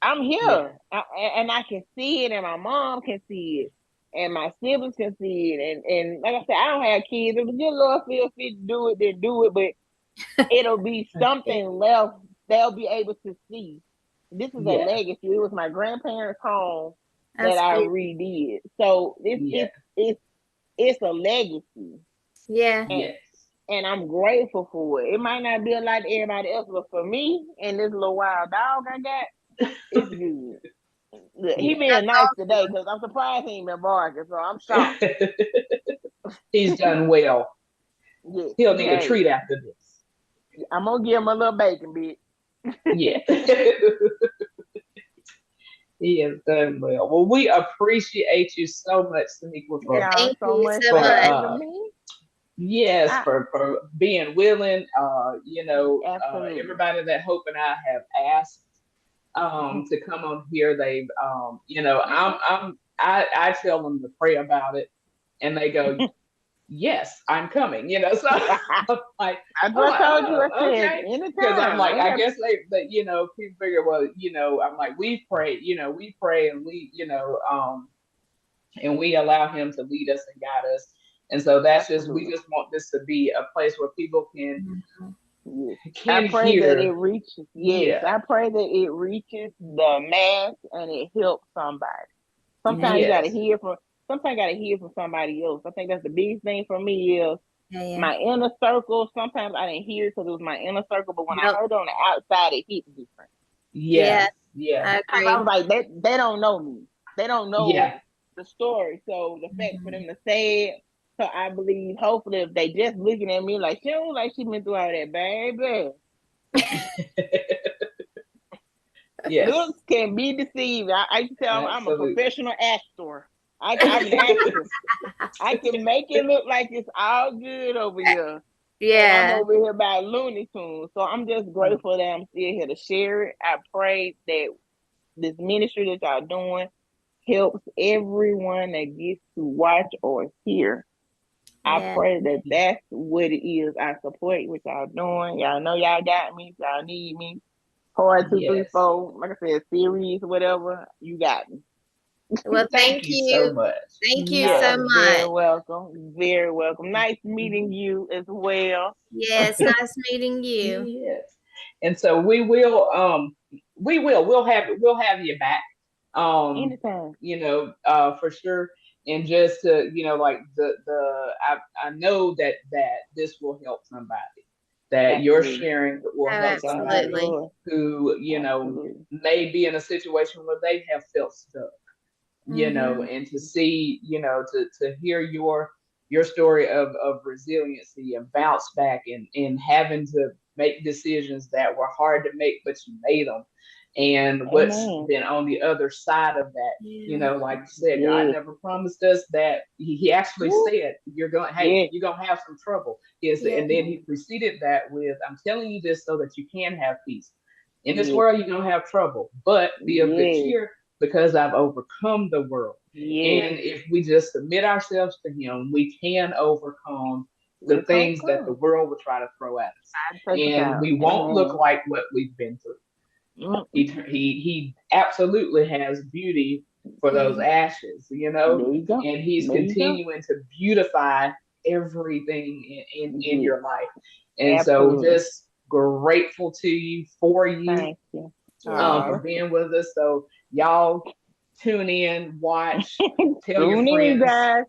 I'm yeah, here, and I can see it, and my mom can see it, and my siblings can see it, and like I said, I don't have kids. If the good Lord feel fit to do it, then do it. But it'll be Yeah, something left they'll be able to see. This is a yeah, legacy. It was my grandparents' home that that's I good. redid. So yeah, it's a legacy. Yeah. And yes, and I'm grateful for it. It might not be a lot to everybody else, but for me and this little wild dog I got, it's good. Look, he yeah. being That's nice today awesome. because I'm surprised he ain't been barking, so I'm shocked. He's done well. Yes. He'll need a Hey, treat after this. I'm gonna give him a little bacon bit. Yeah. He has done well. Well, we appreciate you so much, Sonequa, And Y'all thank so you much so for for much. having me. yes, I for being willing. absolutely. Everybody that Hope and I have asked to come on here, they've I tell them to pray about it, and they go, yes, I'm coming. So I'm like, I just told you, I oh, said, okay. Because I'm anytime. I like, ain't I got guess that, people figure, well, I'm like, we pray and and we allow him to lead us and guide us. And so we absolutely. just want this to be a place where people Mhm. Yes. I can pray that it hear. reaches, yes, Yeah. I pray that it reaches the mass and it helps somebody. Sometimes you gotta Amen. Yes. hear from sometimes you gotta hear from somebody else. I think that's the biggest thing for me is Yeah, yeah. my inner circle. Sometimes I didn't hear it because it was my inner circle, but when I Yep. heard it on the outside, it hit different. Yeah, Yes. Yeah. I Because I was agree. like, they don't know me. They don't know Yeah. the story. So the fact for Mhm. them to say it, so I believe hopefully if they just looking at me like she don't look like she been through all that, baby. Yes. Looks can be deceiving. I used to tell them I'm a Absolutely. professional actor. I'm an actress. I can make it look like it's all good over here. And I'm Yeah. over here by Looney Tunes. So I'm just grateful that I'm still here to share it. I pray that this ministry that y'all doing helps everyone that gets to watch or hear. I Yeah. pray that that's what it is. I support what y'all doing. Y'all know y'all got me. Y'all need me. Hard two, three, Yes. four. Like I said, series, whatever. You got me. Well, Thank thank you so you. much. Thank you Y'all so are very much. welcome. Very welcome. Nice meeting you as well. Yes, nice meeting you. Yes. And so we'll have you back. Anytime. For sure. And just to, like I know that this will help somebody. That your Absolutely. sharing will Oh, help To God be the somebody absolutely. glory. who, Absolutely. may be in a situation where they have felt stuck, Mm-hmm. and to see, to hear your your story of resiliency and bounce back and having to make decisions that were hard to make, but you made them. And what's Amen. been on the other side of that, Yeah. like you said, God Yes. never promised us that. He actually Woo. said, hey, Yes. you're going to have some trouble. Yeah. And then he preceded that with, I'm telling you this so that you can have peace. In this Yes. world, you're going to have trouble, but be of good Yes. cheer because I've overcome the world. Yes. And if we just submit ourselves to him, we can overcome the We'll things that the conquer. world will try to throw at us. I take us And out. we won't look Amen. like what we've been through. Mm. He absolutely has beauty for those Mhm. ashes, There you go. and he's There you go. continuing to beautify everything in Yes. your life. And so Absolutely. just grateful to you for you Thank you. for Oh. being with us. So y'all tune in, watch, tell your Tune in, friends,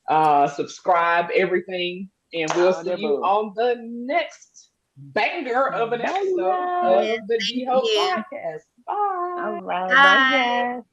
guys. subscribe, everything, and we'll All the see you above. on the next banger of an Bye, episode guys. Yes. of the D Thank Hope you. Podcast. Bye. All right. Bye, Bye. guys.